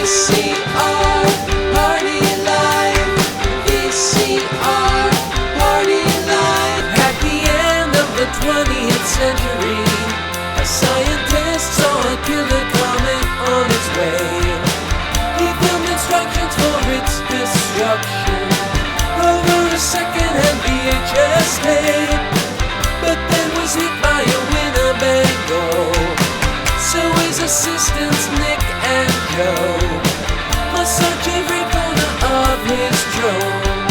VCR Party Life. VCR Party Life. At the end of the 20th century, a scientist saw a killer comet on its way. He filmed instructions for its destruction over a second-hand VHS tape, but then was hit by a Winnebago. So his assistants Nick and Joe must search every corner of his drone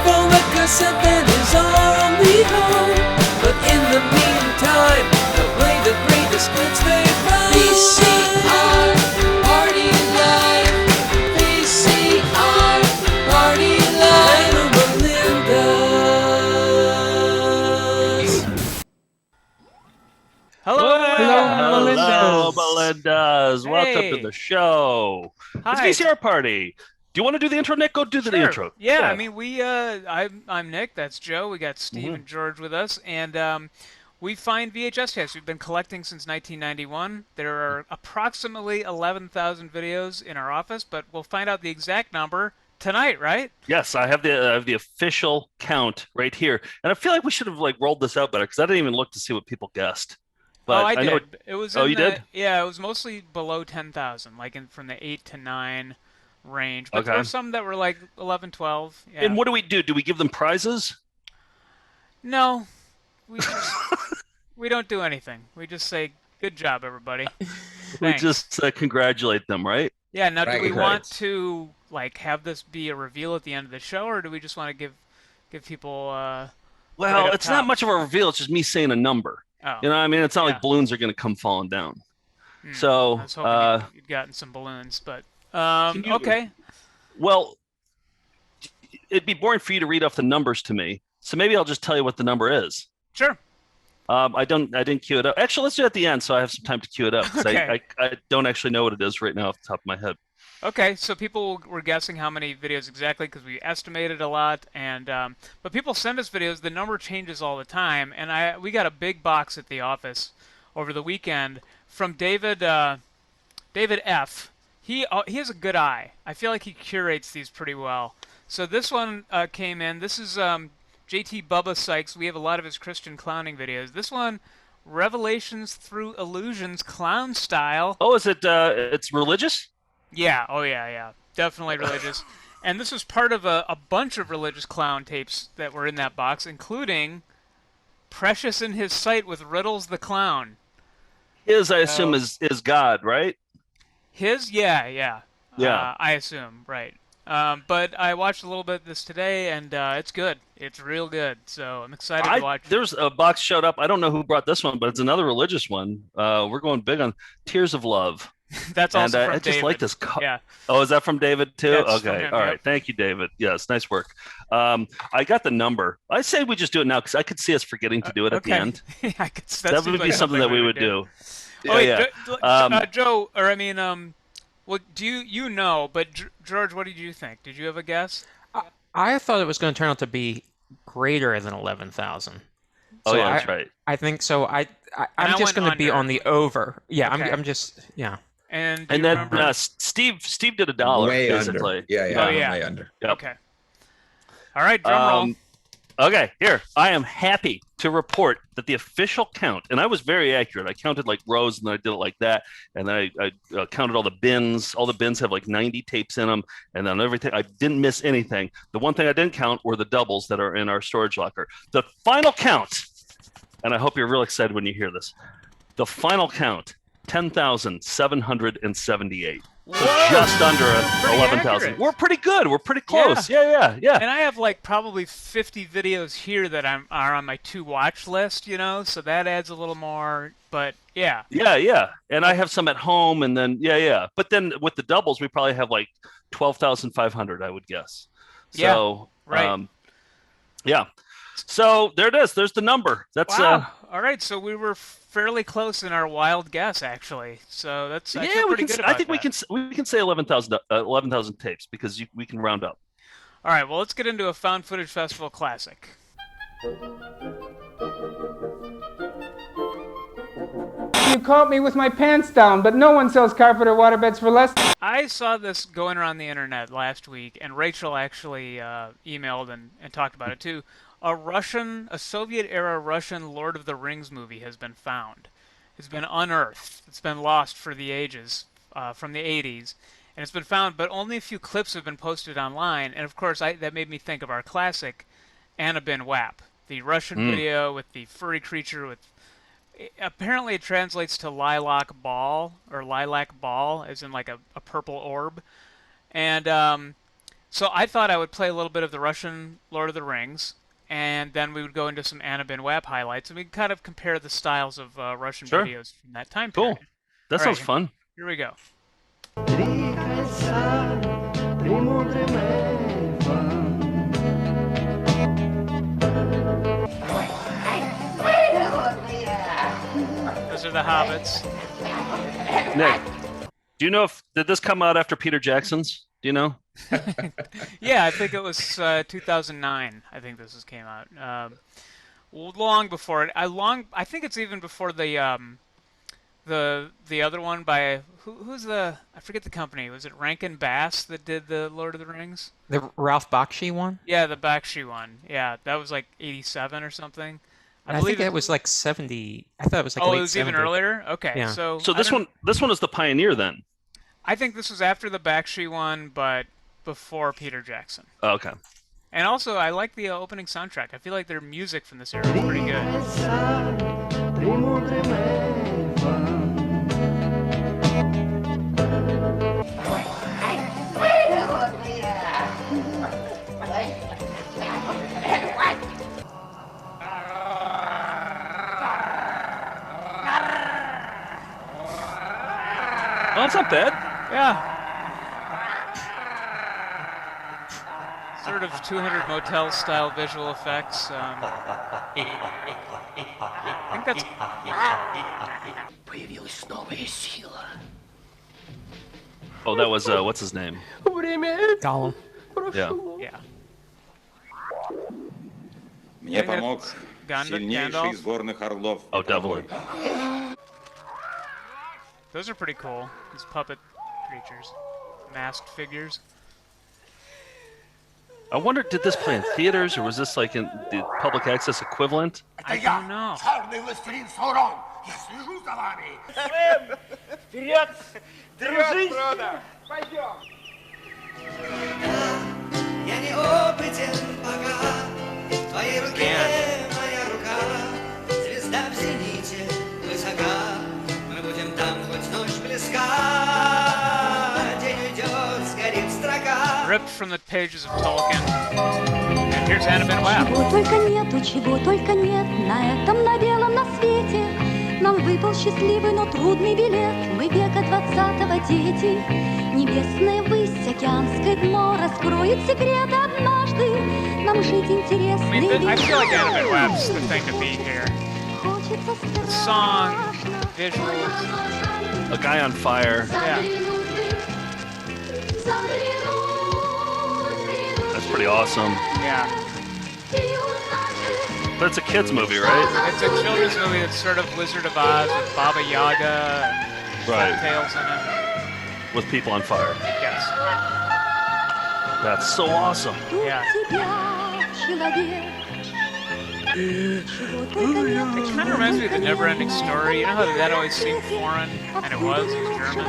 for the cassette that is our only home. But in the meantime, they'll play the greatest hits they found. VCR Party Life. VCR Party Life. And Melinda's. Hello, Hello, Melinda's. Welcome Hey. to the show. Hi. It's VCR Party. Do you want to do the intro, Nick? Go do the Sure. intro. Yeah, I mean, I'm Nick. That's Joe. We got Steve and George with us, and we find VHS tapes. We've been collecting since 1991. There are approximately 11,000 videos in our office, but we'll find out the exact number tonight, right? Yes, I have the official count right here, and I feel like we should have rolled this out better because I didn't even look to see what people guessed. But I know did. It was. Oh, in you the- did? Yeah, it was mostly below 10,000, from the 8 to 9 range. But there Okay. were some that were like 11, 12. Yeah. And what do we do? Do we give them prizes? No, we just, we don't do anything. We just say, "Good job, everybody." We Thanks. just congratulate them, right? Yeah. Now, do we Right. want to have this be a reveal at the end of the show, or do we just want to give people? Well, Right up it's not top. much of a reveal. It's just me saying a number. Oh, You know what I mean? It's not Yeah. like balloons are going to come falling down. hmm. So, I was hoping you'd gotten some balloons, but Can you- okay. well, it'd be boring for you to read off the numbers to me. So maybe I'll just tell you what the number is. Sure. I didn't queue it up. Actually, let's do it at the end so I have some time to queue it up because Okay. I don't actually know what it is right now off the top of my head. Okay, so people were guessing how many videos exactly because we estimated a lot, and but people send us videos. The number changes all the time, and we got a big box at the office over the weekend from David F. He has a good eye. I feel like he curates these pretty well. So this one came in. This is JT Bubba Sykes. We have a lot of his Christian clowning videos. This one, Revelations Through Illusions, clown style. Oh, is it? It's religious? Yeah, oh yeah. Definitely religious. And this was part of a bunch of religious clown tapes that were in that box, including Precious in His Sight with Riddles the Clown. His, I assume, Oh. is God, right? His? Yeah. Yeah. I assume, right. But I watched a little bit of this today, and it's good. It's real good. So I'm excited to watch. There's a box showed up. I don't know who brought this one, but it's another religious one. We're going big on Tears of Love. That's And also from I just David. like this. Yeah. Oh, is that from David too? That's from Okay. him, All right. yep. Thank you, David. Yes, nice work. I got the number. I say we just do it now because I could see us forgetting to do it at the Okay. end. I could, That would seems be like something that we would do. Oh, wait, yeah. Joe, or I mean, well, do you know? But George, what did you think? Did you have a guess? I thought it was going to turn out to be greater than 11,000. Oh, So yeah, that's right. I think so. I'm I just went going to be under. on the over. Yeah, Okay. I'm just, yeah. And do And you then remember? Steve did $1 Way basically. under. Yeah, Oh, yeah. way under. Yep. Okay. All right, drum roll. Okay, here. I am happy to report that the official count, and I was very accurate. I counted rows and then I did it like that. And then I counted all the bins. All the bins have 90 tapes in them. And then everything, I didn't miss anything. The one thing I didn't count were the doubles that are in our storage locker. The final count, and I hope you're real excited when you hear this. The final count, 10,778. Just under Pretty 11,000. accurate. We're pretty good. We're pretty close. Yeah. And I have probably 50 videos here that are on my to watch list, so that adds a little more. But yeah. Yeah. And I have some at home, and then But then with the doubles, we probably have 12,500, I would guess. So right. yeah. So there it is. There's the number. That's Wow. All right, so we were fairly close in our wild guess, actually. So that's I feel we pretty can. good I about think that. we can say 11,000 tapes because we can round up. All right, well, let's get into a found footage festival classic. You caught me with my pants down, but no one sells carpet or waterbeds for less. I saw this going around the internet last week, and Rachel actually emailed and talked about it too. A Soviet-era Russian Lord of the Rings movie has been found. It's been unearthed. It's been lost for the ages, from the 80s. And it's been found, but only a few clips have been posted online. And of course, that made me think of our classic Anna Bin Wap, the Russian video with the furry creature with. Apparently, it translates to lilac ball, as in like a purple orb. And so I thought I would play a little bit of the Russian Lord of the Rings, and then we would go into some Anna Bin Wap highlights, and we kind of compare the styles of Russian videos from that time period. Cool. That sounds fun. Here we go. Those are the hobbits. Nick, do you know did this come out after Peter Jackson's? Do you know? Yeah, I think it was 2009. I think this came out. Long before it. I think it's even before the other one by who's I forget the company. Was it Rankin Bass that did the Lord of the Rings? The Ralph Bakshi one? Yeah, the Bakshi one. Yeah, that was like 87 or something. I think it was like 70. I thought it was like late it was 70. even earlier. Okay, Yeah. so this one is the pioneer then. I think this was after the Bakshi one, but before Peter Jackson. Oh, okay. And also, I like the opening soundtrack. I feel like their music from this era is pretty good. Oh, that's not bad. Yeah. Sort of 200 Motel style visual effects. I think that's. Oh, that was what's his name? Gollum. Yeah. Yeah. Мне помог Gandalf. сильнейший из горных орлов. Oh, definitely. Those are pretty cool. These puppet creatures, masked figures. I wonder, did this play in theaters or was this like in the public access equivalent? I don't know. Черный властелин Саурон! Я слежу за вами! Вперед! Дружись! Пойдем! Я неопытен пока, в твоей руке моя рука, звезда в зените высока, мы будем там хоть ночь близка, день уйдет, сгорит строка. Ripped from the pages of Tolkien. And here's Anna Bin Wap. Чего только нет на этом, на белом, на свете. Нам выпал счастливый, но трудный билет. Мы века 20-го дети. Небесная высь, океанское дно раскроет секрет однажды. Нам жить интересно и I feel like Anna Bin Wap's the thing to be here. The song, visuals. A guy on fire. Yeah. That's pretty awesome. Yeah. But it's a kids movie, right? It's a children's movie that's sort of Wizard of Oz with Baba Yaga and tales in it. With people on fire. Yes. That's so awesome. Yeah. It kind of reminds me of the Never-Ending Story. You know how that always seemed foreign, and it was German?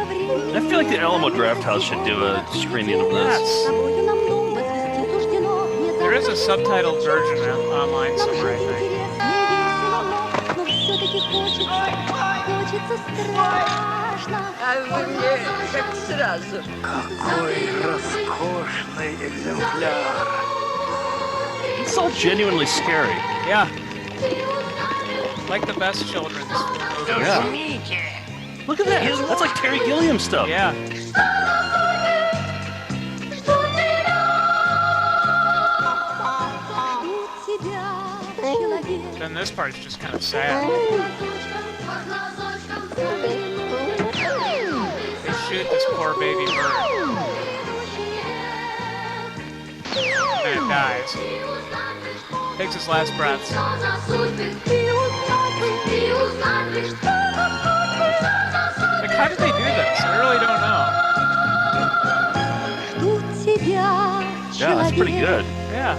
I feel like the Alamo Drafthouse should do a screening of this. Yes. There is a subtitled version online somewhere, I think. It's all genuinely scary. Yeah. Like the best children's movies. Yeah. Look at that. That's like Terry Gilliam stuff. Yeah. Then this part's just kind of sad. They shoot this poor baby bird. And it dies. Takes his last breaths. человек. that's pretty good. Yeah.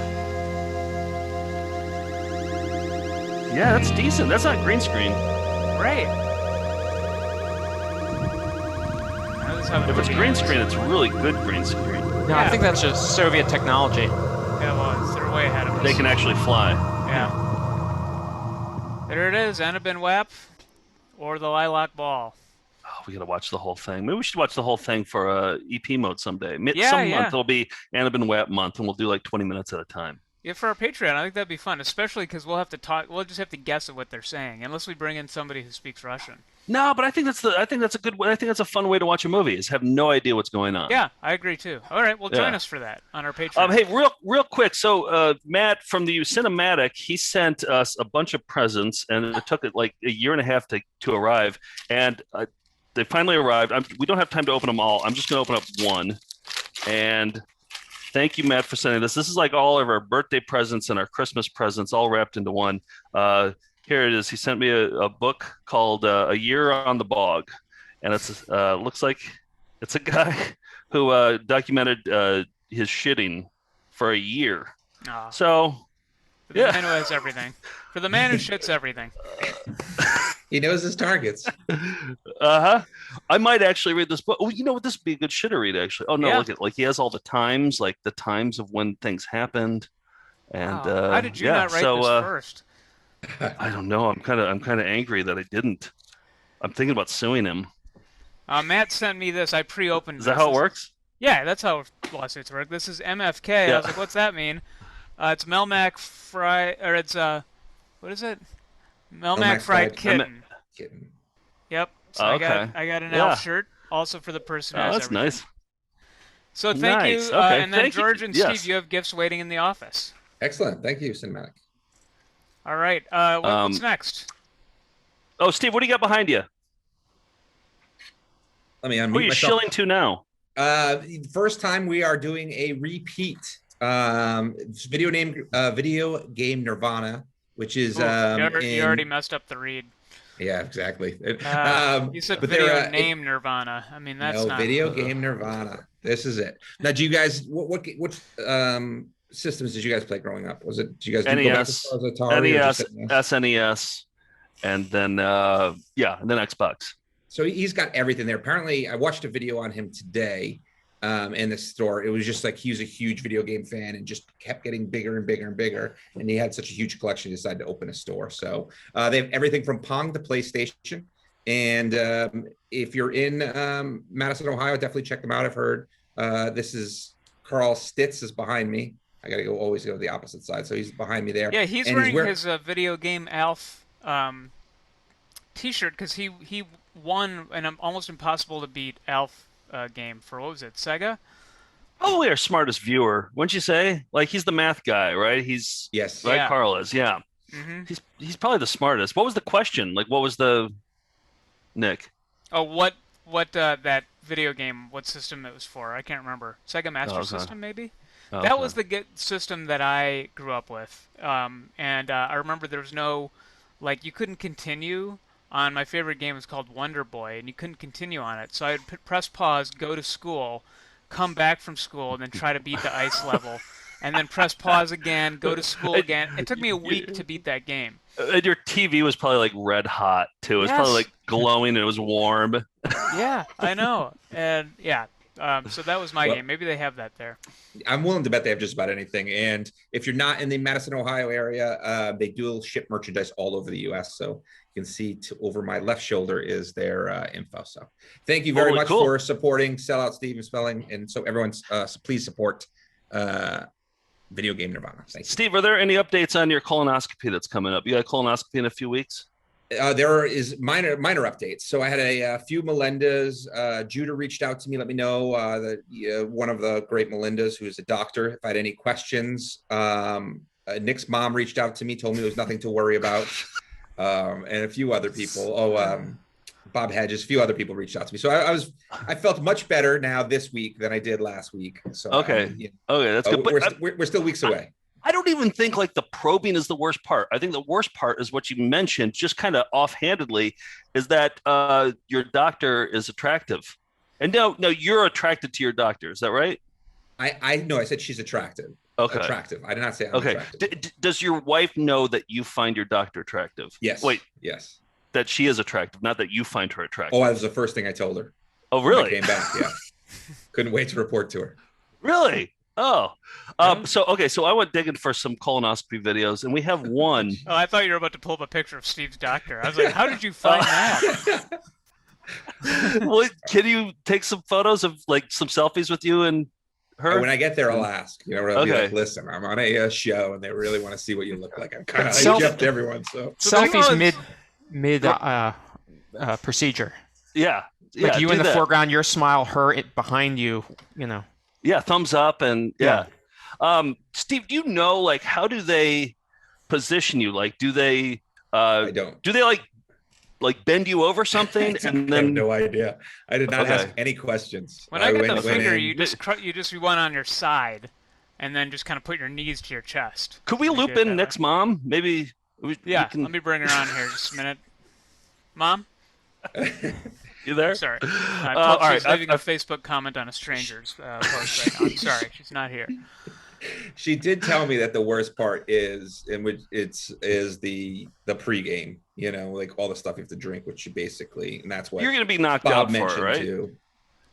Yeah, that's decent. That's not green screen. Right. Now this is how the If it's movie green ends. screen, it's really good green screen. No, I think that's just Soviet technology. Yeah, well, they're way ahead of us. They can actually fly. Yeah. There it is, Annabin Wap, or the Lilac Ball. Oh, we gotta watch the whole thing. Maybe we should watch the whole thing for EP mode someday. Yeah, Some yeah. month it'll be Annabin Wap month, and we'll do like 20 minutes at a time. Yeah, for our Patreon, I think that'd be fun, especially because we'll have to talk. We'll just have to guess at what they're saying, unless we bring in somebody who speaks Russian. No, but I think that's a good way. I think that's a fun way to watch a movie. Is have no idea what's going on. Yeah, I agree too. All right, well, join Yeah. us for that on our Patreon. Hey, real quick. So, Matt from the Cinematic, he sent us a bunch of presents, and it took it like a year and a half to arrive. And they finally arrived. We don't have time to open them all. I'm just going to open up one. And thank you, Matt, for sending this. This is like all of our birthday presents and our Christmas presents all wrapped into one. Here it is. He sent me a book called A Year on the Bog. And it's looks like it's a guy who documented his shitting for a year. Aw. So, For the man who has everything. For the man who shits everything. He knows his targets. I might actually read this book. Oh, you know what? This would be a good shit to read, actually. Oh no, Yeah. look at like he has all the times, like the times of when things happened. And Wow. How did you not write this first? I don't know. I'm kind of angry that I didn't. I'm thinking about suing him. Matt sent me this. I pre-opened. Is that how it works? Yeah, that's how lawsuits work. This is MFK. I was like, what's that mean? It's Melmac Fried, or it's what is it? Melmac Fried Kitten. Yep. So Oh, okay. I got an Yeah. elf shirt, also for the person who Oh, has that's everything. nice. So thank Nice. you. Okay. And then Thank you. George and Yes. Steve, you have gifts waiting in the office. Excellent. Thank you, Cinematic. All right. What's next? Oh, Steve, what do you got behind you? Let me Who unmute are you myself. shilling to now? First time we are doing a repeat video game Nirvana, which is Ooh, you already in- messed up the read. yeah, exactly. You said but video they're, name Nirvana. I mean, that's no, not video game Nirvana. This is it. Now, do you guys what systems did you guys play growing up? Was it? Did you guys do go back as NES, far as Atari or NES, just NES? SNES, and then and then Xbox. So he's got everything there. Apparently, I watched a video on him today in the store. It was just like he was a huge video game fan and just kept getting bigger and bigger and bigger. And he had such a huge collection, he decided to open a store. So they have everything from Pong to PlayStation. And if you're in Madison, Ohio, definitely check them out. I've heard this is Carl Stitz is behind me. I got to always go to the opposite side. So he's behind me there. Yeah, he's And wearing his video game Alf T-shirt because he won an almost impossible to beat Alf game for, what was it, Sega? Probably our smartest viewer, wouldn't you say? Like he's the math guy, right? He's Yes. right. Yeah. Carl is, yeah. Mm-hmm. He's probably the smartest. What was the question? Like, what was the Nick? Oh, what that video game? What system it was for? I can't remember. Sega Master okay. System, maybe. Oh, That okay. was the system that I grew up with, and I remember there was no, like, you couldn't continue on. My favorite game was called Wonder Boy, and you couldn't continue on it. So I'd press pause, go to school, come back from school, and then try to beat the ice level, and then press pause again, go to school again. It took me a week to beat that game. And your TV was probably like red hot too. It was probably Yes. like glowing. And it was warm. Yeah, I know, and yeah. So that was my Well- game. Maybe they have that there. I'm willing to bet they have just about anything. And if you're not in the Madison, Ohio area, they do ship merchandise all over the U.S. So you can see over my left shoulder is their info. So thank you very Holy much cool. for supporting Sellout Steve and Spelling. And so everyone's please support Video Game Nirvana. Thank you. Steve, are there any updates on your colonoscopy that's coming up? You got a colonoscopy in a few weeks? There is minor updates. So I had a few Melindas. Judah reached out to me, let me know that one of the great Melindas, who is a doctor, if I had any questions. Nick's mom reached out to me, told me there was nothing to worry about, and a few other people. Bob Hedges, a few other people reached out to me. So I felt much better now this week than I did last week. So Okay. Okay, that's good. But we're still weeks away. I don't even think like the probing is the worst part. I think the worst part is what you mentioned, just kind of offhandedly, is that your doctor is attractive. And no, you're attracted to your doctor. Is that right? I no, I said she's attractive. Okay. Attractive. I did not say I'm Okay. attractive. Does your wife know that you find your doctor attractive? Yes. Wait, Yes. that she is attractive, not that you find her attractive. Oh, that was the first thing I told her. Oh, when really? I came back. Yeah. Couldn't wait to report to her. Really? Oh. So I went digging for some colonoscopy videos, and we have one. Oh, I thought you were about to pull up a picture of Steve's doctor. I was like, how did you find that? Well, can you take some photos of like some selfies with you and her? When I get there, I'll ask. You know, I'll be Okay. like, listen, I'm on a show, and they really want to see what you look like. I'm kind of Self- hyped everyone. So Selfies mid procedure. Yeah. Like you do in the that. foreground, your smile, her behind you. You know. Yeah, thumbs up and yeah. Steve, do you know like how do they position you? Like, do they? I don't. Do they like bend you over something and I have then? no idea. I did not Okay. ask any questions. When I get the went finger, in- you just went on your side, and then just kind of put your knees to your chest. Could we You loop did in that, Nick's mom? Maybe. Yeah, we can... let me bring her on here just a minute. Mom? You there? Sorry. All She's right, leaving a Facebook comment on a stranger's post right now. I'm sorry, she's not here. She did tell me that the worst part is the pregame, you know, like all the stuff you have to drink, which you basically, and that's what You're gonna be knocked Bob out for mentioned it, right? too.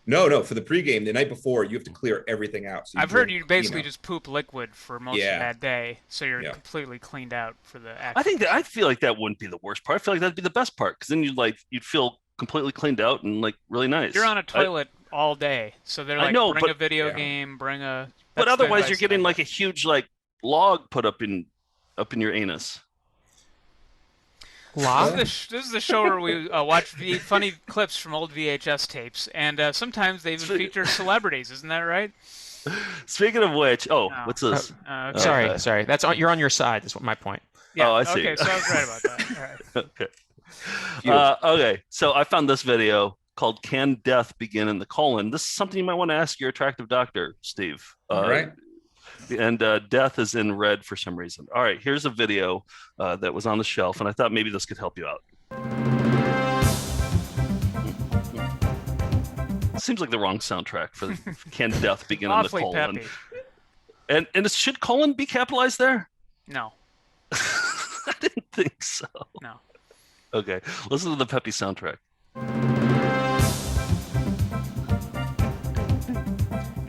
No, for the pregame, the night before, you have to clear everything out. So I've heard you drink, basically know. just poop liquid for most Yeah. of that day, so you're Yeah. completely cleaned out for the actual. I feel like that wouldn't be the worst part. I feel like that'd be the best part because then you'd feel completely cleaned out and like really nice. You're on a toilet all day, so they're I like, know, bring but- a video Yeah. game, bring a. But that's the otherwise, advice you're that I getting get. like a huge like log put up in your anus. Log? This is the show where we watch funny clips from old VHS tapes, and sometimes they even feature celebrities. Isn't that right? Speaking of which, No. what's this? Okay. Sorry. That's you're on your side. Is what my point. Yeah. Oh, I see. Okay, so I was right about that. All right. Okay. Okay. So I found this video called "Can Death Begin in the Colon?" This is something you might want to ask your attractive doctor, Steve. All right. And death is in red for some reason. All right. Here's a video that was on the shelf, and I thought maybe this could help you out. Seems like the wrong soundtrack for "Can Death Begin in the Awfully Colon?" peppy. And should colon be capitalized there? No. I didn't think so. No. Okay, listen to the peppy soundtrack.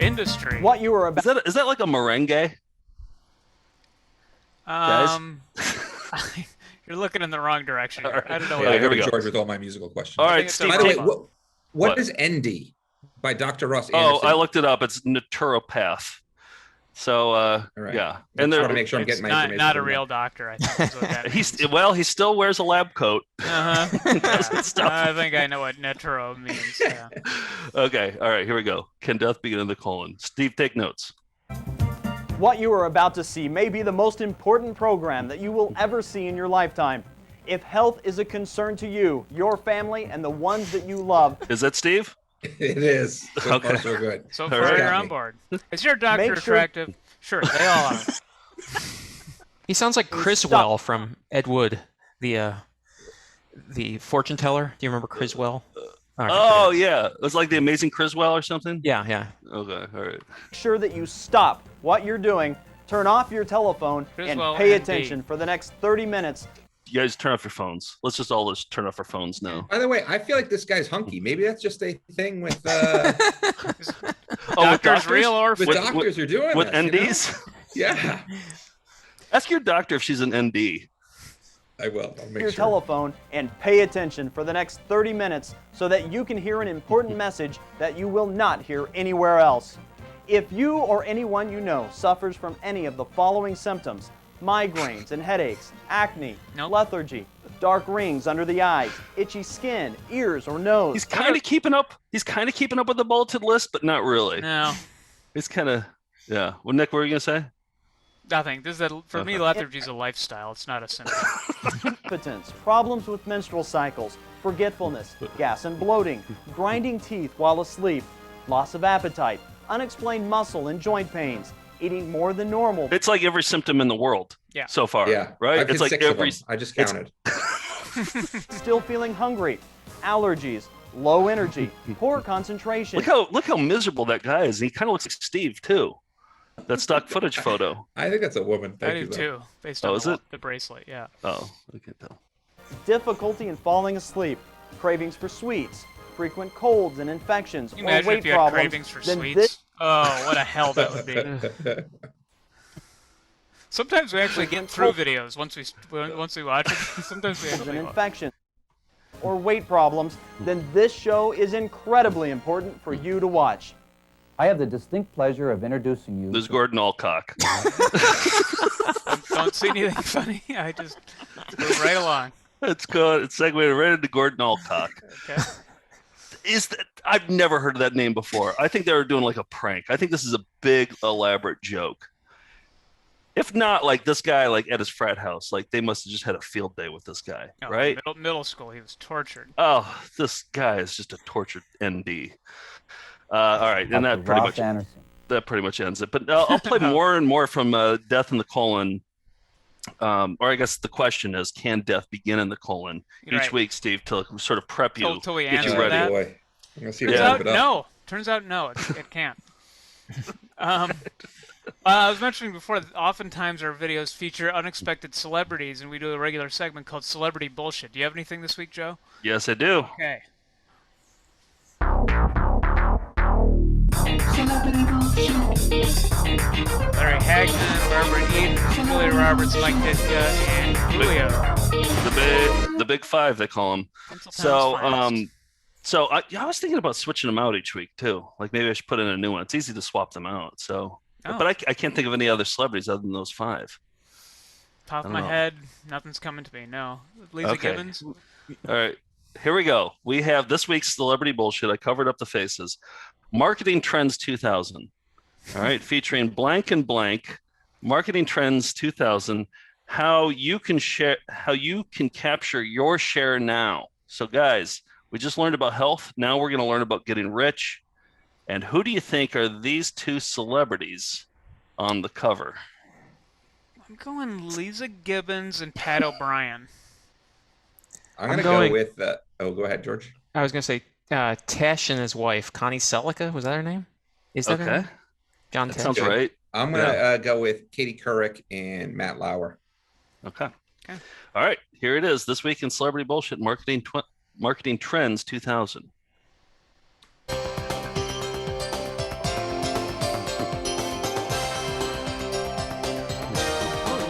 Industry. What you were about. Is that like a merengue? Guys? You're looking in the wrong direction. Here. All right. I don't know. Yeah, what I here go we to go. George with all my musical questions. All I right, think it's Steve. By the way, Take- what What? is ND by Dr. Ross Oh, Anderson? I looked it up. It's naturopath. So, All right. yeah, And and trying to make sure I'm It's getting my not, information. not a from real them. doctor. I think is what that he still wears a lab coat. Uh-huh. Good stuff. I think I know what neturo means. Yeah. Okay, all right, here we go. Can death begin in the colon? Steve, take notes. What you are about to see may be the most important program that you will ever see in your lifetime. If health is a concern to you, your family, and the ones that you love, Is that Steve? It is. So Okay. far, so good. So All far, right. you're on board. Is your doctor Make sure- attractive? Sure, they all are. He sounds like Criswell from Ed Wood, the fortune teller. Do you remember Criswell? Oh yeah, it was like the Amazing Criswell or something. Yeah. Okay, all right. make sure that you stop what you're doing, turn off your telephone, Criswell and pay ND. attention for the next 30 minutes. You guys turn off your phones. Let's just all just turn off our phones now. By the way, I feel like this guy's hunky. Maybe that's just a thing with Oh, with Doctor's real or with With- doctors are doing with this, you know? NDs. Yeah, Ask your doctor if she's an ND. I will. I'll make Your sure. telephone and pay attention for the next 30 minutes so that you can hear an important message that you will not hear anywhere else. If you or anyone you know suffers from any of the following symptoms: migraines and headaches, acne, Nope. lethargy, dark rings under the eyes, itchy skin, ears or nose. He's kind of keeping up. He's kind of keeping up with the bulleted list, but not really. No, He's kind of, yeah. Well, Nick, what were you gonna say? nothing. For me, Okay. lethargy's a lifestyle. It's not a symptom. impotence, problems with menstrual cycles, forgetfulness, gas and bloating, grinding teeth while asleep, loss of appetite, unexplained muscle and joint pains, eating more than normal, It's like every symptom in the world. Yeah. So far. Yeah, Right. I've It's hit like 6 of every. them. I just it's- counted. still feeling hungry, allergies, low energy, poor concentration. Look how miserable that guy is. He kind of looks like Steve too. That stock footage photo. I think that's a woman. I do too, based on the bracelet. Yeah. Oh, I can't tell. Difficulty in falling asleep, cravings for sweets, frequent colds and infections, Can you or imagine weight if you had problems. cravings for then sweets? this Oh, what a hell that would be. Sometimes we actually get through videos once we watch it. Sometimes we is actually an infection or weight problems, then this show is incredibly important for you to watch. I have the distinct pleasure of introducing you. There's Gordon Alcock. Don't see anything funny. I just move right along. It's good. It's segued right into Gordon Alcock. Okay. I've never heard of that name before. I think they were doing like a prank. I think this is a big, elaborate joke. If not, like this guy, like at his frat house, like they must have just had a field day with this guy, right? Middle school, he was tortured. Oh, this guy is just a tortured ND. All right, and that pretty much ends it. But I'll play more and more from Death in the Colon. Or I guess the question is, can death begin in the colon? Each week, Steve, to sort of prep you, till we get you answer ready. that. Boy. I'm gonna see Turns out no. Turns out no. It can't. I was mentioning before that oftentimes our videos feature unexpected celebrities, and we do a regular segment called Celebrity Bullshit. Do you have anything this week, Joe? Yes, I do. Okay. Larry Hagman, Barbara Eden, Julia Roberts, Mike Ditka, and Julio. The big five, they call them. So I was thinking about switching them out each week too. Like maybe I should put in a new one. It's easy to swap them out. But I can't think of any other celebrities other than those five. Top of my head, nothing's coming to me. No, Lisa Gibbons. All right, here we go. We have this week's Celebrity Bullshit. I covered up the faces. Marketing Trends 2000. All right, featuring blank and blank. Marketing Trends 2000. How you can capture your share now. So guys, we just learned about health. Now we're going to learn about getting rich. And who do you think are these two celebrities on the cover? I'm going Lisa Gibbons and Pat O'Brien. I'm going to go with go ahead, George. I was going to say Tash and his wife, Connie Selica. Was that her name? Is that her name? John That Tash. sounds right. I'm going to go with Katie Couric and Matt Lauer. Okay. All right. Here it is. This week in Celebrity Bullshit, Marketing Trends 2000.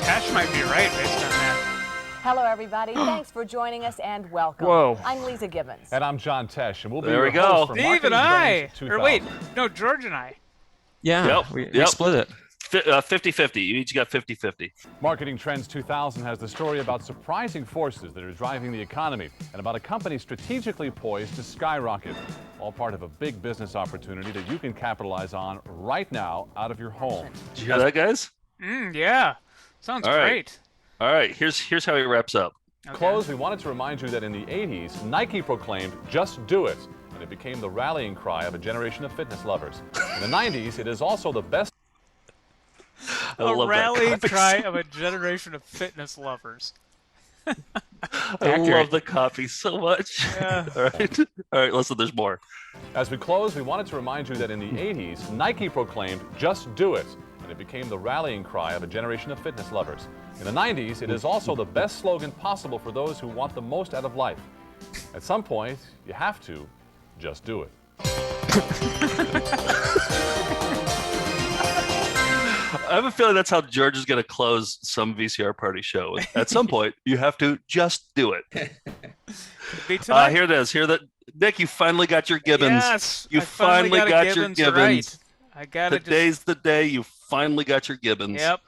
Tash might be right based on that. Hello, everybody. Thanks for joining us and welcome. Whoa. I'm Lisa Gibbons. And I'm John Tesh, and we'll be There we your hosts go. for Steve Marketing and I. Trends 2000. Or wait, no, George and I. Yeah, we split it. 50-50. You each got 50-50. Marketing Trends 2000 has the story about surprising forces that are driving the economy and about a company strategically poised to skyrocket. All part of a big business opportunity that you can capitalize on right now out of your home. Did you hear that, guys? Yeah. Sounds great. All right. Here's how he wraps up. To close, we wanted to remind you that in the 80s, Nike proclaimed, "Just do it," and it became the rallying cry of a generation of fitness lovers. In the 90s, it is also the best A rallying cry of a generation of fitness lovers. I love the copy so much. Yeah. All right, listen, there's more. As we close, we wanted to remind you that in the 80s, Nike proclaimed, "Just do it," and it became the rallying cry of a generation of fitness lovers. In the 90s, it is also the best slogan possible for those who want the most out of life. At some point, you have to just do it. I have a feeling that's how George is going to close some VCR party show. At some point, you have to just do it. Here it is. Nick, you finally got your Gibbons. Yes, you finally got your Gibbons. Right. I got it. Today's the day you finally got your Gibbons. Yep.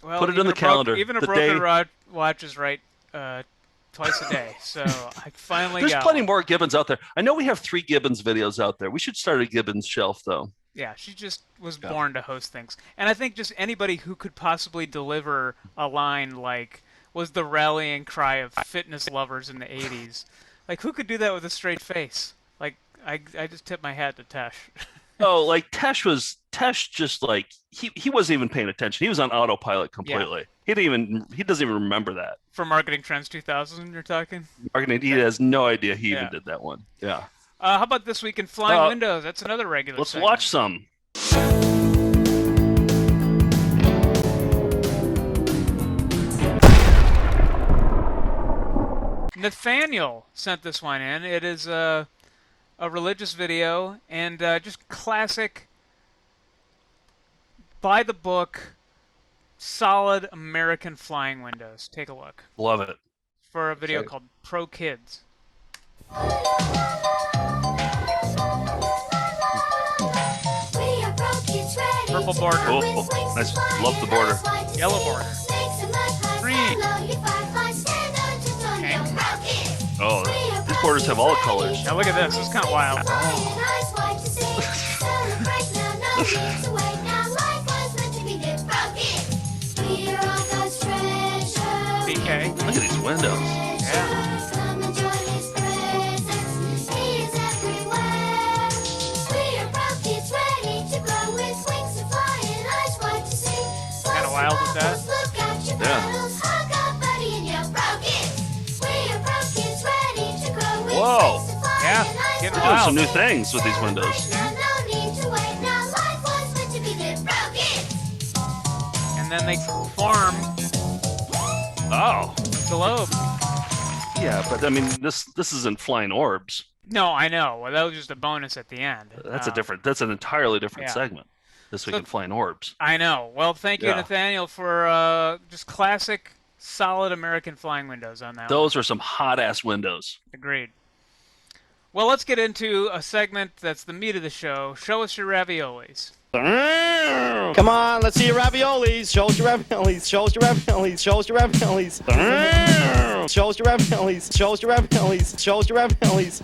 Well, put it in the calendar. Even a broken watch is right twice a day. So I finally There's got plenty one. more Gibbons out there. I know we have 3 Gibbons videos out there. We should start a Gibbons shelf, though. Yeah, she just was born to host things. And I think just anybody who could possibly deliver a line like was the rallying cry of fitness lovers in the 80s. Like, who could do that with a straight face? Like, I just tip my hat to Tesh. Oh, like Tesh just like he wasn't even paying attention. He was on autopilot completely. He doesn't even remember that. For Marketing Trends 2000, you're talking? Marketing, he has no idea he even did that one. Yeah. How about This Week in Flying Windows? That's another regular Let's segment. watch some. Nathaniel sent this one in. It is a religious video and just classic, by the book, solid American flying windows. Take a look. Love it. For a video called Pro Kids. Purple border. Oh, nice. Love the border. Yellow border. Green. Okay. Oh, these borders have all the colors. Now look at this. This is kind of wild. BK. Look at these windows. Yeah. Kind of wild with that. Yeah. Whoa. Yeah. Getting We're doing wild. some new things with these windows. And then they form Oh. globe. Yeah, but I mean, this isn't flying orbs. No, I know. Well, that was just a bonus at the end. That's an entirely different yeah. segment. This Week in Flying Orbs. I know. Well, thank you, Nathaniel, for just classic, solid American flying windows on that Those are some hot-ass windows. Agreed. Well, let's get into a segment that's the meat of the show. Show us your raviolis. Come on, let's see your raviolis. Show us your raviolis. Show us your raviolis. Show us your raviolis. Show us your raviolis. Show us your raviolis. Show us your raviolis.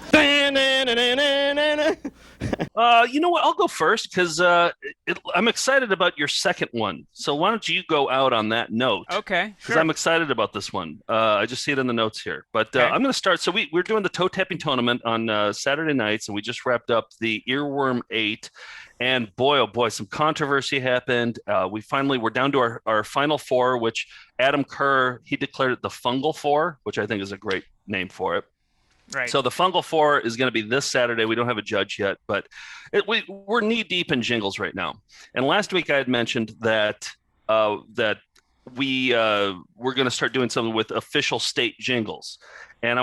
You know what? I'll go first because I'm excited about your second one. So why don't you go out on that note? Okay, Because sure. I'm excited about this one. I just see it in the notes here. But I'm going to start. So we're doing the toe tapping tournament on Saturday nights, and we just wrapped up the Earworm 8. And boy, oh boy, some controversy happened. We're down to our final four, which Adam Kerr, he declared it the Fungal Four, which I think is a great name for it. Right. So the Fungal Four is going to be this Saturday. We don't have a judge yet, but we're knee deep in jingles right now. And last week I had mentioned that we're going to start doing something with official state jingles. And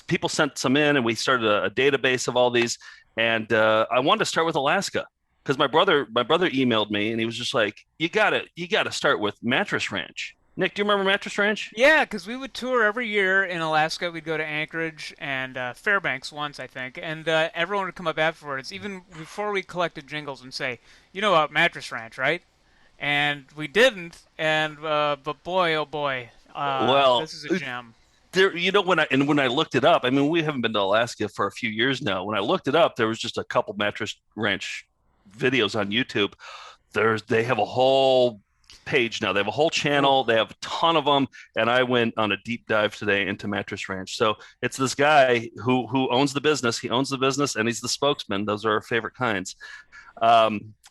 people sent some in, and we started a database of all these. And I wanted to start with Alaska because my brother emailed me, and he was just like, "You got to start with Mattress Ranch." Nick, do you remember Mattress Ranch? Yeah, because we would tour every year in Alaska. We'd go to Anchorage and Fairbanks once, I think, and everyone would come up afterwards, even before we collected jingles, and say, "You know about Mattress Ranch, right?" And we didn't, but boy, oh boy, this is a gem. There, when I looked it up, I mean, we haven't been to Alaska for a few years now. When I looked it up, there was just a couple Mattress Ranch videos on YouTube. They have a whole page now. They have a whole channel. They have a ton of them. And I went on a deep dive today into Mattress Ranch. So it's this guy who owns the business. He owns the business, and he's the spokesman. Those are our favorite kinds.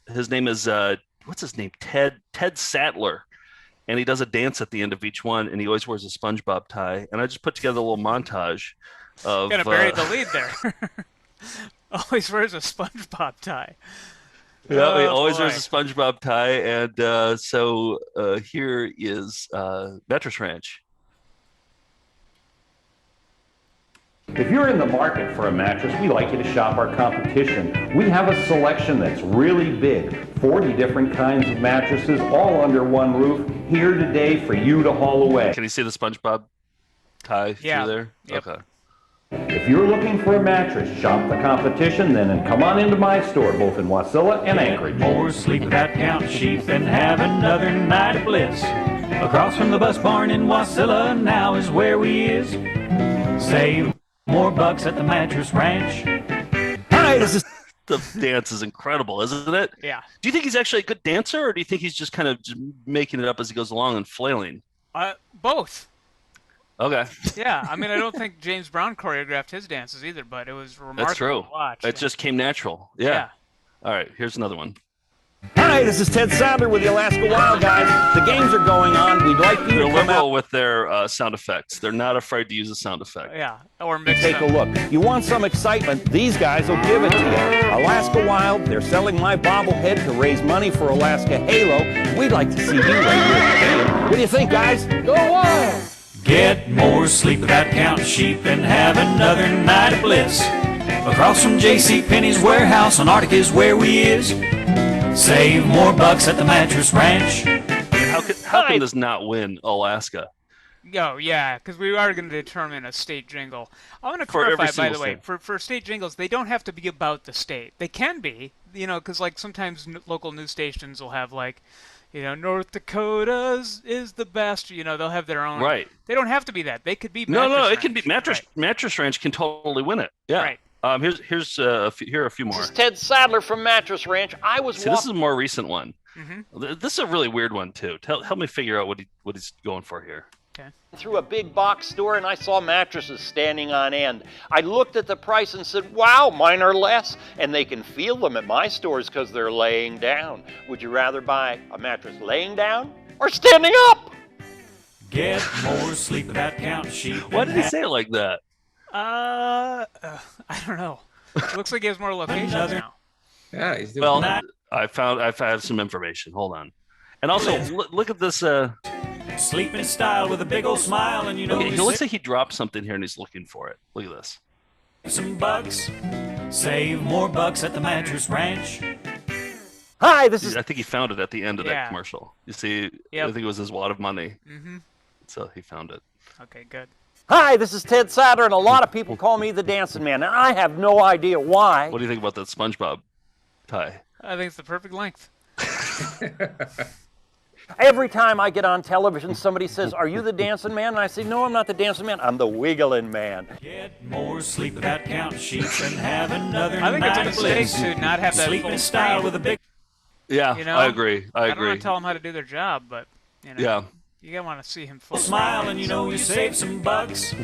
His name is what's his name? Ted Sattler. And he does a dance at the end of each one, and he always wears a SpongeBob tie. And I just put together a little montage of. Kind of buried the lead there. Always wears a SpongeBob tie. Yeah, he always wears a SpongeBob tie, and so here is Mattress Ranch. If you're in the market for a mattress, we like you to shop our competition. We have a selection that's really big. 40 different kinds of mattresses, all under one roof, here today for you to haul away. Can you see the SpongeBob tie through there? Yep. Okay. If you're looking for a mattress, shop the competition, then come on into my store, both in Wasilla and Anchorage. More sleep without counting sheep and have another night of bliss. Across from the bus barn in Wasilla, now is where we is. Save more bucks at the Mattress Ranch. Hi, this is... The dance is incredible, isn't it? Yeah. Do you think he's actually a good dancer, or do you think he's just kind of just making it up as he goes along and flailing? Both. Okay. Yeah, I mean, I don't think James Brown choreographed his dances either, but it was remarkable That's true. to watch. It just came natural. Yeah. All right, here's another one. Hi, this is Ted Sadler with the Alaska Wild Guys. The games are going on. We'd like you They're to come out. liberal with their sound effects. They're not afraid to use a sound effect. Yeah, or mix Take a them. look. You want some excitement? These guys will give it to you. Alaska Wild, they're selling my bobblehead to raise money for Alaska Halo. We'd like to see you right here at the game. What do you think, guys? Go Wild! Get more sleep without counting sheep and have another night of bliss. Across from J.C. Penney's warehouse on Arctic is where we is. Save more bucks at the Mattress Ranch. I mean, how can this not win Alaska? Oh, yeah, because we are going to determine a state jingle. I want to For every clarify, by the single way, state. for state jingles, they don't have to be about the state. They can be, because like sometimes local news stations will have like, North Dakota's is the best. They'll have their own. Right. They don't have to be that. They could be. No, Mattress it can be Ranch. Mattress Ranch can totally win it. Yeah. Right. Here are a few more. This is Ted Sadler from Mattress Ranch. I was See, this is a more recent one. Mm-hmm. This is a really weird one too. Help me figure out what he's going for here. Okay. Through a big box store and I saw mattresses standing on end. I looked at the price and said, wow, mine are less. And they can feel them at my stores because they're laying down. Would you rather buy a mattress laying down or standing up? Get more sleep without counting sheep. Why did he say it like that? I don't know. It looks like he has more locations now. Yeah, he's doing Well, that. I've had some information. Hold on. And also, look at this. Sleep in style with a big old smile, and Okay, he looks like he dropped something here and he's looking for it. Look at this. some bucks. Save more bucks at the Mattress Ranch. Hi, this is. I think he found it at the end of Yeah. that commercial. You see, Yep. I think it was his wad of money. Mm-hmm. So he found it. Okay, good. Hi, this is Ted Sadler, and a lot of people call me the Dancing Man, and I have no idea why. What do you think about that SpongeBob tie? I think it's the perfect length. Every time I get on television, somebody says, "Are you the Dancing Man?" And I say, "No, I'm not the Dancing Man. I'm the Wiggling Man." Get more sleep without counting sheep and have another I think it's a night of mistake bliss. to not have that Sleep full in style screen. with a big. Yeah, I agree. I don't want agree. to tell them how to do their job, but Yeah. you gotta want to see him full. Smile and you save some bucks.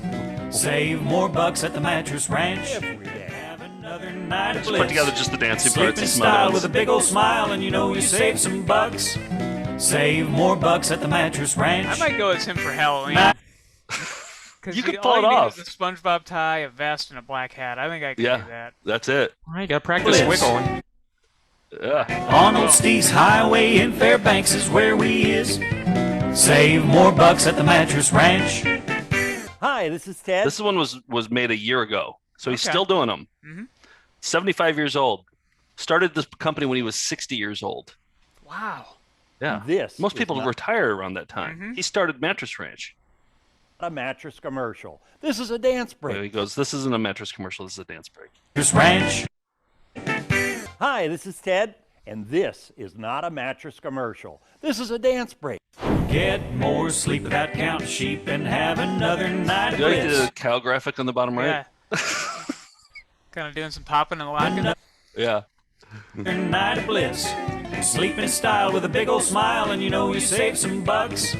Save more bucks at the Mattress Ranch. Have another night of Just bliss. put together just the dancing Sleep parts in and some style other with a ones. big old smile and you save some bucks. Save more bucks at the Mattress Ranch. I might go as him for Halloween. Because You could all pull it you need off. is a SpongeBob tie, a vest, and a black hat. I think I can do Yeah, that. that's it. All right, you gotta practice Bliss. wiggling. Yeah. On Old Steve's Highway in Fairbanks is where we is. Save more bucks at the Mattress Ranch. Hi, this is Ted. This one was made a year ago, so he's Okay. still doing them. Mhm. 75 years old. Started this company when he was 60 years old. Wow. Yeah. This Most is people not retire around that time. Mhm. He started Mattress Ranch. a mattress commercial. This is a dance break. He goes, "This isn't a mattress commercial. This is a dance break." Mattress Ranch. Hi, this is Ted, and this is not a mattress commercial. This is a dance break. Get more sleep without counting sheep and have another night of Do you like bliss. the cow graphic on the bottom right? Yeah. Kind of doing some popping and locking. Yeah. Another night of bliss. Sleep in style with a big old smile and you save some bucks.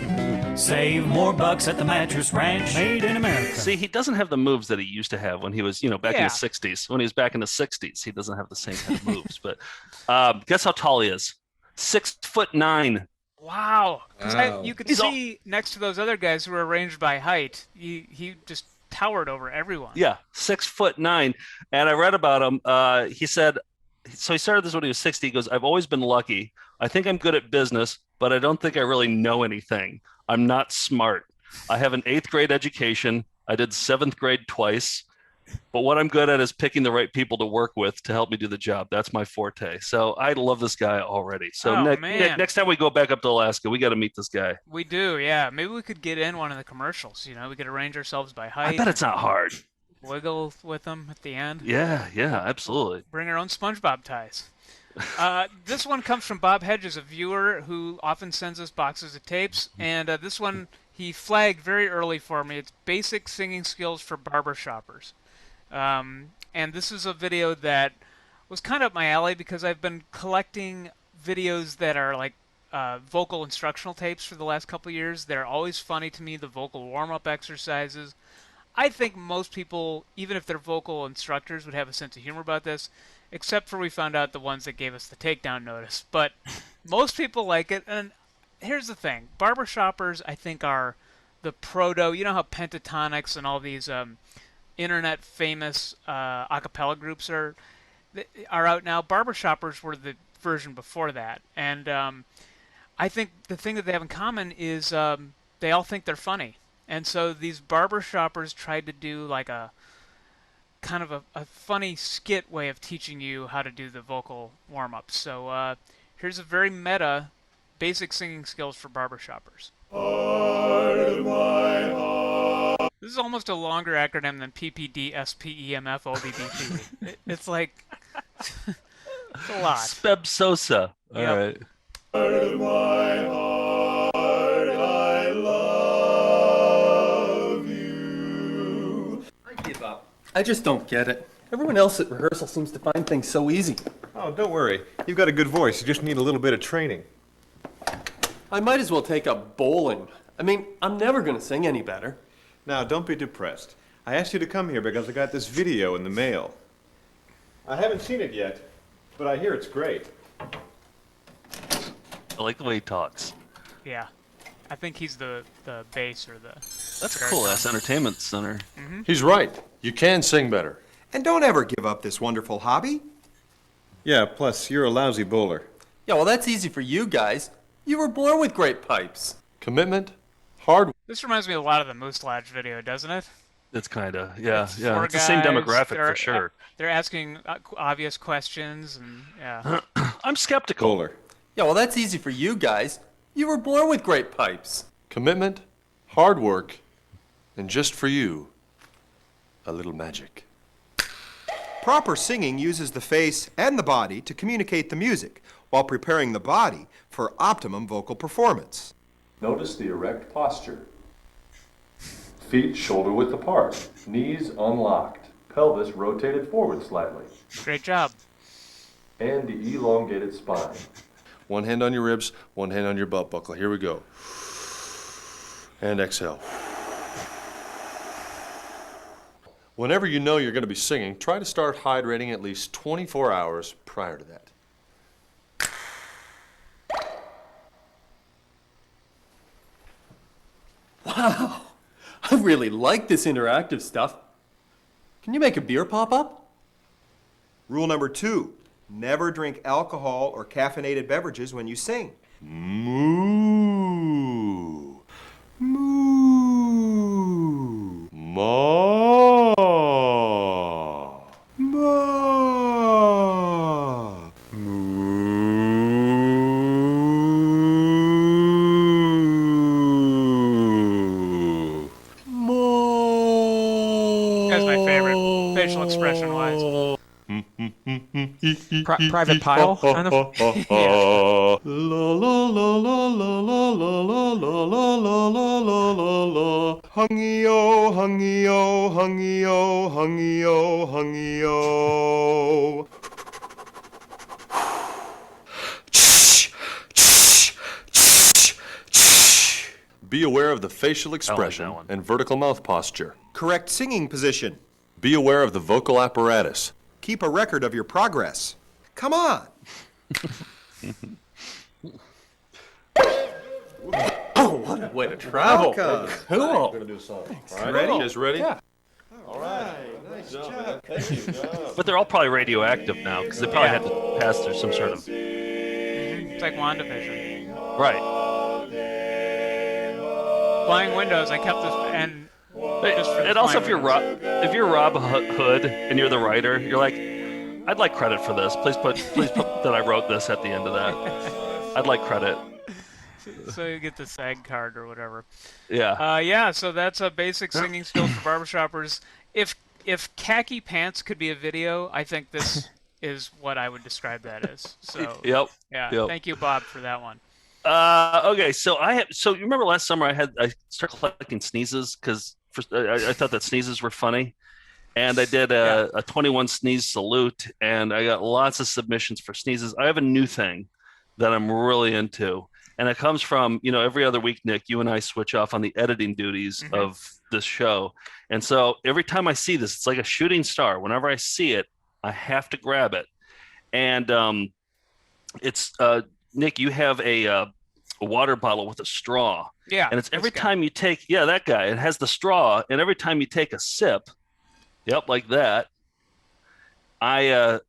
Save more bucks at the Mattress Ranch. Made in America. See, he doesn't have the moves that he used to have when he was, back in Yeah. the 60s. When he was back in the 60s, he doesn't have the same kind of moves. But guess how tall he is? 6'9". Wow. 'Cause Wow. you could He's all- see next to those other guys who were arranged by height, he just towered over everyone. Yeah, 6'9". And I read about him. He said, so he started this when he was 60. He goes, "I've always been lucky. I think I'm good at business, but I don't think I really know anything. I'm not smart. I have an 8th grade education. I did 7th grade twice. But what I'm good at is picking the right people to work with to help me do the job. That's my forte." So I love this guy already. So Oh, man. next time we go back up to Alaska, we got to meet this guy. We do, yeah. Maybe we could get in one of the commercials. We could arrange ourselves by height. I bet it's not hard. Wiggle with them at the end. Yeah, absolutely. Bring our own SpongeBob ties. This one comes from Bob Hedges, a viewer who often sends us boxes of tapes. And this one he flagged very early for me. It's basic singing skills for barbershoppers. And this is a video that was kind of up my alley because I've been collecting videos that are like vocal instructional tapes for the last couple of years. They're always funny to me, the vocal warm-up exercises. I think most people, even if they're vocal instructors, would have a sense of humor about this, except for we found out the ones that gave us the takedown notice. But most people like it. And here's the thing. Barbershoppers, I think, are the proto. You know how Pentatonics and all these internet famous a cappella groups are out now? Barbershoppers were the version before that. And I think the thing that they have in common is they all think they're funny. And so these barbershoppers tried to do like a kind of a funny skit way of teaching you how to do the vocal warm-ups. So here's a very meta basic singing skills for barbershoppers. This is almost a longer acronym than PPDSPEMFOBBP. It's like it's a lot. Speb Sosa. All right. I just don't get it. Everyone else at rehearsal seems to find things so easy. Oh, don't worry. You've got a good voice. You just need a little bit of training. I might as well take up bowling. I mean, I'm never going to sing any better. Now, don't be depressed. I asked you to come here because I got this video in the mail. I haven't seen it yet, but I hear it's great. I like the way he talks. Yeah. I think he's the bass or the... That's a cool-ass entertainment center. Mm-hmm. He's right. You can sing better. And don't ever give up this wonderful hobby. Yeah, plus you're a lousy bowler. Yeah, well, that's easy for you guys. You were born with great pipes. Commitment, hard. This reminds me a lot of the Moose Lodge video, doesn't it? It's kind of, yeah. It's the guys, same demographic for sure. They're asking obvious questions, and yeah. I'm skeptical. Bowler. Yeah, well, that's easy for you guys. You were born with great pipes. Commitment, hard work, and just for you, a little magic. Proper singing uses the face and the body to communicate the music, while preparing the body for optimum vocal performance. Notice the erect posture. Feet shoulder width apart, knees unlocked, pelvis rotated forward slightly. Great job. And the elongated spine. One hand on your ribs, one hand on your belt buckle. Here we go. And exhale. Whenever you know you're going to be singing, try to start hydrating at least 24 hours prior to that. Wow, I really like this interactive stuff. Can you make a beer pop up? Rule number 2, never drink alcohol or caffeinated beverages when you sing. Moo. Moo. Ma. Ma. Moo. Moo. That's my favorite, facial expression-wise. Private Pile, kind of. La la la la la la la la la la la la la la la. Hungio, hungio, hungio, hungio, hungio. Be aware of the facial expression and vertical mouth posture. Correct singing position. Be aware of the vocal apparatus. Keep a record of your progress. Come on. Oh, what a way to travel. Welcome. Cool. We're gonna do a song. Thanks. All right, Ready? you guys ready? Yeah. All right. Nice job. Thank you. But they're all probably radioactive now because they probably had to pass through some sort of. It's like WandaVision. Right. Flying Windows, I kept this, and just for the And also, Flying if you're Rob Hood and you're the writer, you're like, I'd like credit for this. Please put that I wrote this at the end of that. I'd like credit. So you get the SAG card or whatever. Yeah. Yeah. So that's a basic singing skills for barbershoppers. If khaki pants could be a video, I think this is what I would describe that as. So. Yep. Yeah. Yep. Thank you, Bob, for that one. Okay, so you remember last summer I started collecting sneezes because I thought that sneezes were funny, and I did a 21 sneeze salute, and I got lots of submissions for sneezes. I have a new thing that I'm really into, and it comes from every other week, Nick, you and I switch off on the editing duties of this show. And so every time I see this, it's like a shooting star. Whenever I see it, I have to grab it. And it's Nick, you have a water bottle with a straw. Yeah. And it's every this guy. time you take, that guy, it has the straw, and every time you take a sip, like that, I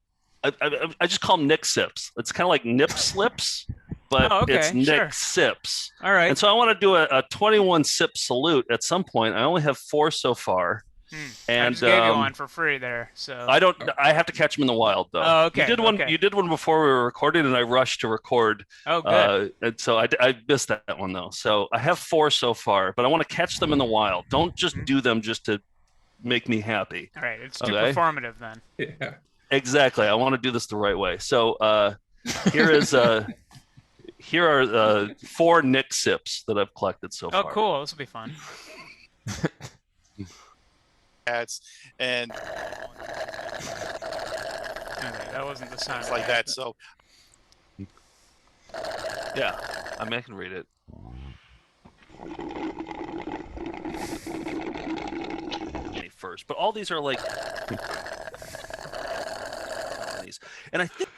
just call them Nick sips. It's kind of like nip slips, but it's Nick sips. All right. And so I want to do a 21 sip salute at some point. I only have 4 so far. And I just gave you one for free there. So I have to catch them in the wild though. Oh, okay. You did one. Okay. You did one before we were recording, and I rushed to record. Oh, good. And so I missed that one though. So I have 4 so far, but I want to catch them in the wild. Don't just do them just to make me happy. All right. It's too performative then. Yeah. Exactly. I want to do this the right way. So here are 4 Nick sips that I've collected so far. Oh, cool. This will be fun. And Okay, that wasn't the sound. it's like that. So Yeah, I mean, I can read it. First, but all these are like, and I think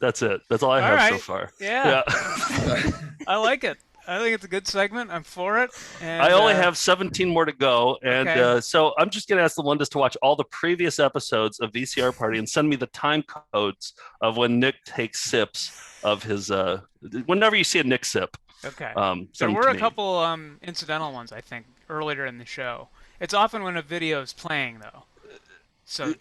that's it. That's all I have so far. Yeah. I like it. I think it's a good segment. I'm for it. And, I only have 17 more to go, and Okay. so I'm just gonna ask the Lundis to watch all the previous episodes of VCR Party and send me the time codes of when Nick takes sips of his. Whenever you see a Nick sip. Okay. Send There them were to a me. couple incidental ones, I think, earlier in the show. It's often when a video is playing, though. So,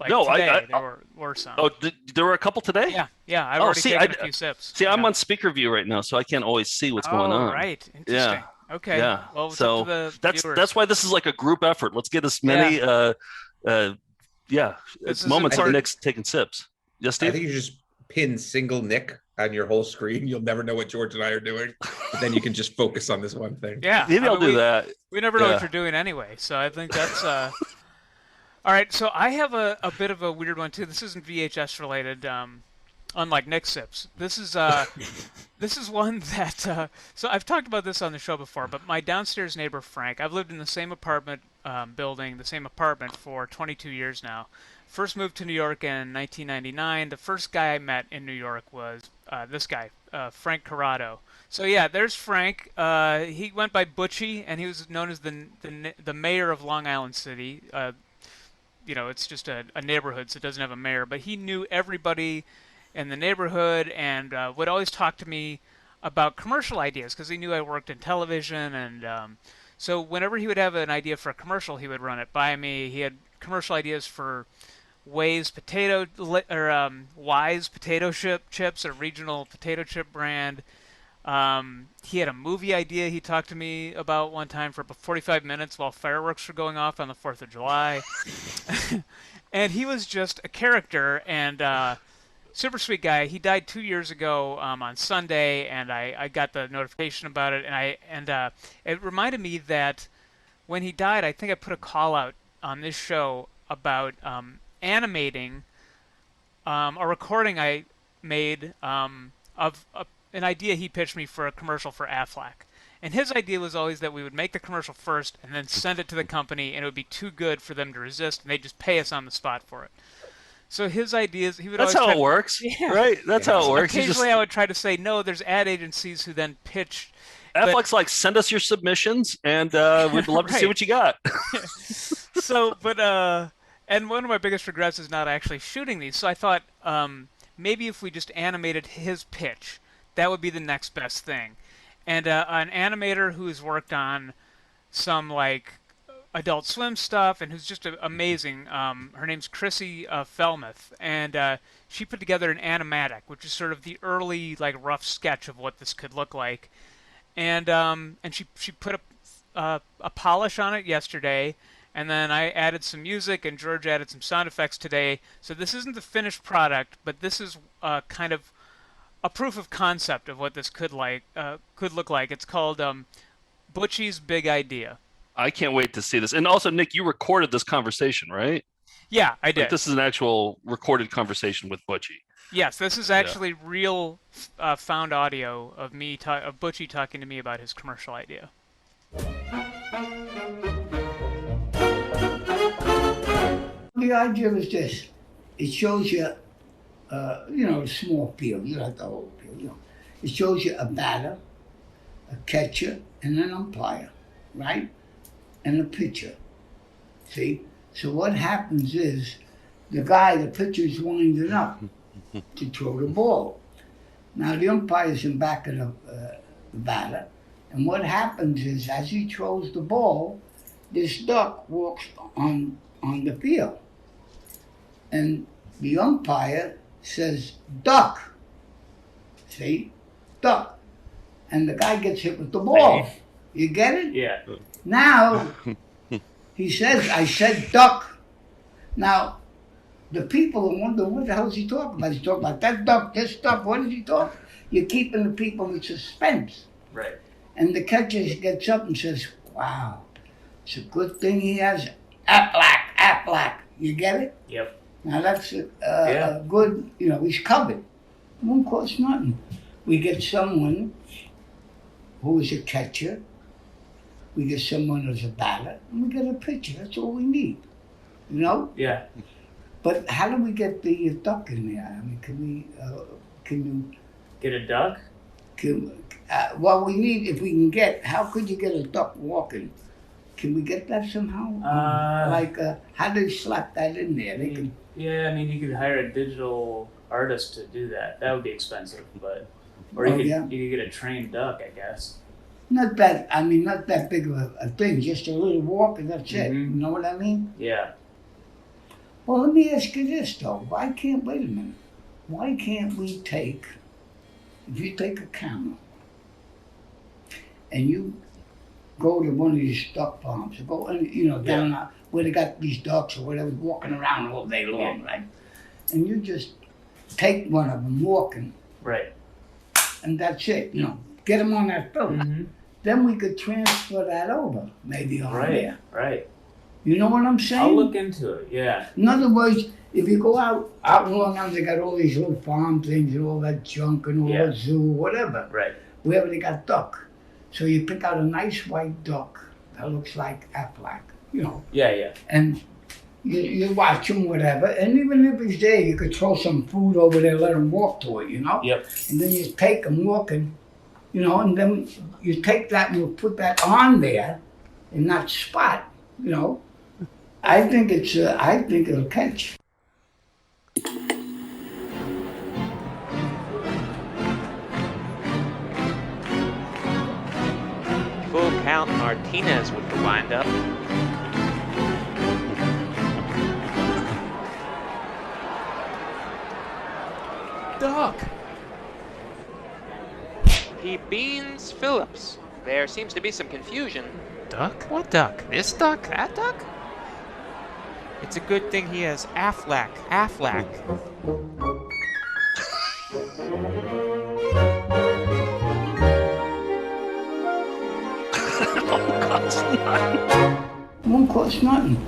like No, today, there were some. Oh, there were a couple today? Yeah. I've already taken a few sips. See, I'm on speaker view right now, so I can't always see what's going on. Right. Interesting. Yeah. Okay. Yeah. Well, it's so up to the that's viewers. why this is like a group effort. Let's get as many This is moments of important. Nick's taking sips. Yes, Steve? I think you just pin single Nick on your whole screen. You'll never know what George and I are doing, but then you can just focus on this one thing. Yeah. Maybe I'll do that. We never know Yeah. what you're doing anyway, so I think that's all right. So I have a bit of a weird one too. This isn't VHS related, unlike Nick Sips. This is this is one that so I've talked about this on the show before, but my downstairs neighbor Frank. I've lived in the same apartment building, the same apartment for 22 years now. First moved to New York in 1999. The first guy I met in New York was this guy, Frank Corrado. So yeah, there's Frank. He went by Butchie, and he was known as the mayor of Long Island City. It's just a neighborhood, so it doesn't have a mayor. But he knew everybody in the neighborhood, and would always talk to me about commercial ideas because he knew I worked in television. And so whenever he would have an idea for a commercial, he would run it by me. He had commercial ideas for Wise potato chips, a regional potato chip brand. He had a movie idea he talked to me about one time for about 45 minutes while fireworks were going off on the 4th of July. And he was just a character and super sweet guy. He died 2 years ago on Sunday, and I got the notification about it. And it reminded me that when he died, I think I put a call out on this show about animating a recording I made of an idea he pitched me for a commercial for Aflac. And his idea was always that we would make the commercial first and then send it to the company, and it would be too good for them to resist, and they'd just pay us on the spot for it. So his ideas, he would That's always how try it works, right? That's how it works. You Occasionally, just- I would try to say no. There's ad agencies who then pitch. Affleck's like, send us your submissions, and we'd love to see Right. what you got. And one of my biggest regrets is not actually shooting these. So I thought maybe if we just animated his pitch, that would be the next best thing. And an animator who's worked on some like Adult Swim stuff and who's just amazing. Her name's Chrissy Felmuth, and she put together an animatic, which is sort of the early like rough sketch of what this could look like. And she put a polish on it yesterday, and then I added some music, and George added some sound effects today. So this isn't the finished product, but this is kind of a proof of concept of what this could look like. It's called Butchie's Big Idea. I can't wait to see this. And also, Nick, you recorded this conversation, right? Yeah, I did. Like, this is an actual recorded conversation with Butchie. Yes, this is actually real found audio of Butchie talking to me about his commercial idea. The idea is this. It shows you, a small field. You don't have the whole field, It shows you a batter, a catcher, and an umpire, right? And a pitcher. See? So what happens is the pitcher is winding up to throw the ball. Now the umpire's in back of the batter, and what happens is as he throws the ball, this duck walks on the field. And the umpire says, duck. See? Duck. And the guy gets hit with the ball. You get it? Yeah. Now, he says, I said duck. Now, the people wonder, what the hell is he talking about? He's talking about that duck, this duck. What is he talking? You're keeping the people in suspense. Right. And the catcher gets up and says, wow, it's a good thing he has Aflac. You get it? Yep. Now that's a good, he's covered. It won't cost nothing. We get someone who is a catcher, we get someone who's a batter, and we get a pitcher. That's all we need. Yeah. But how do we get the duck in there? I mean, can you get a duck? Well, we need, if we can get, how could you get a duck walking? Can we get that somehow? How do they slap that in there? They can. Yeah, I mean, you could hire a digital artist to do that. That would be expensive, or you could get a trained duck, I guess. Not that big of a thing. Just a little walk and that's it. You know what I mean? Yeah. Well, let me ask you this though. Wait a minute. Why can't we take, if you take a camera and you go to one of these duck farms, go down where they got these ducks or whatever walking around all day long, right? And you just take one of them walking. Right. And that's it, get them on that film. Mm-hmm. Then we could transfer that over, maybe on there. Right. You know what I'm saying? I'll look into it, yeah. In other words, if you go out in Long Island, they got all these little farm things and all that junk and all that zoo, whatever. Right. Wherever they got duck. So you pick out a nice white duck that looks like Aflac, Yeah. And you watch him, whatever, and even if he's there, you could throw some food over there, let him walk to it, Yep. And then you take him walking, and then you take that and you put that on there in that spot, I think it'll catch. Full count Martinez with the windup. Duck. He beans Phillips. There seems to be some confusion. Duck? What duck? This duck? That duck? It's a good thing he has Aflac. Won't cost nothing.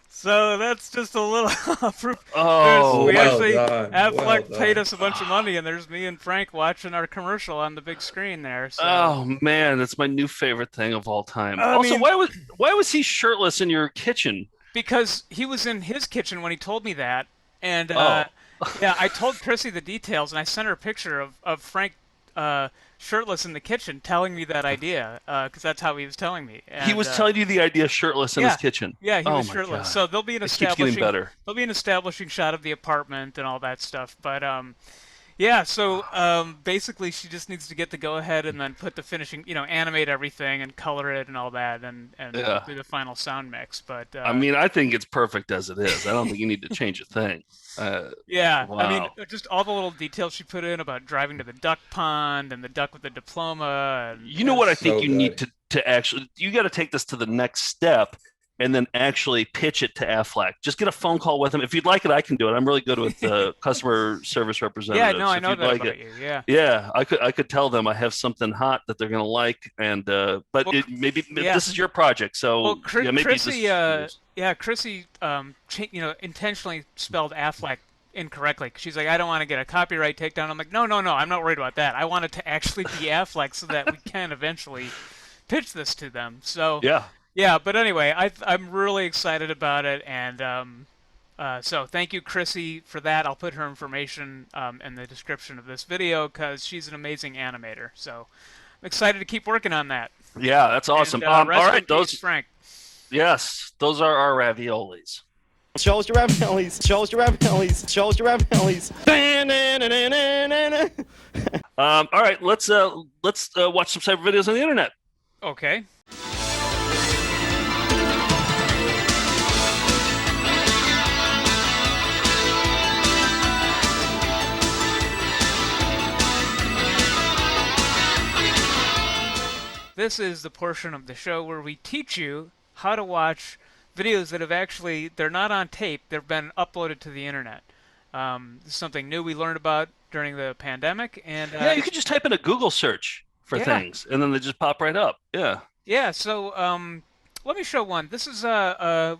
So that's just a little proof. Oh, Affleck paid us a bunch of money, and there's me and Frank watching our commercial on the big screen there. So. Oh man, that's my new favorite thing of all time. Why was he shirtless in your kitchen? Because he was in his kitchen when he told me that, and yeah, I told Chrissy the details, and I sent her a picture of Frank shirtless in the kitchen, telling me that idea, because that's how he was telling me. And, he was telling you the idea shirtless in his kitchen. Yeah, he was shirtless. God. So there'll be an establishing shot of the apartment and all that stuff. But yeah, so basically she just needs to get the go ahead and then put the finishing, animate everything and color it and all that, and do the final sound mix. But I think it's perfect as it is. I don't think you need to change a thing. Yeah, wow. I mean, just all the little details she put in about driving to the duck pond and the duck with the diploma. And, you know what I think you need to actually, you got to take this to the next step and then actually pitch it to Aflac. Just get a phone call with him. If you'd like it, I can do it. I'm really good with customer service representatives. Yeah, no, I know that about you. Yeah, I could tell them I have something hot that they're gonna like, and this is your project, so maybe Chrissy, Chrissy, intentionally spelled Affleck incorrectly. She's like, I don't want to get a copyright takedown. I'm like, no, I'm not worried about that. I want it to actually be Affleck so that we can eventually pitch this to them. So Yeah, but anyway, I'm really excited about it, and so thank you, Chrissy, for that. I'll put her information in the description of this video because she's an amazing animator. So I'm excited to keep working on that. Yeah, that's awesome. And, All rest in right, peace, Frank. Yes, those are our raviolis. Show us your raviolis. Show us your raviolis. Show us your raviolis. All right, let's watch some cyber videos on the internet. Okay. This is the portion of the show where we teach you how to watch videos that have they're not on tape, they've been uploaded to the internet. This is something new we learned about during the pandemic. And yeah, you can just type in a Google search for things, and then they just pop right up. Yeah. Yeah, so let me show one. This is,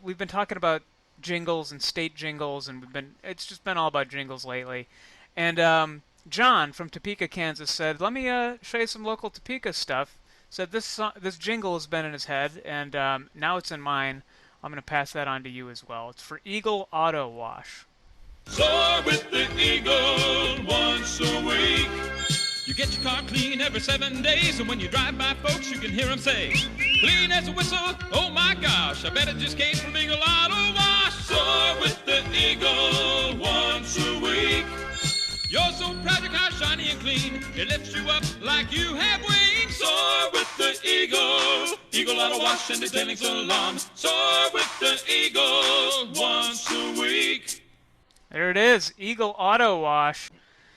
we've been talking about jingles and state jingles, and it's just been all about jingles lately. And John from Topeka, Kansas said, let me show you some local Topeka stuff. Said this jingle has been in his head, and now it's in mine. I'm going to pass that on to you as well. It's for Eagle Auto Wash. Soar with the Eagle once a week. You get your car clean every 7 days, and when you drive by folks, you can hear them say, clean as a whistle, oh my gosh, I bet it just came from Eagle Auto Wash. Soar with the Eagle once a week. You're so proud your car's shiny and clean, it lifts you up like you have wings. Soar with the Eagle, Eagle Auto Wash and Detailing Salon. Soar with the Eagle once a week. There it is, Eagle Auto Wash.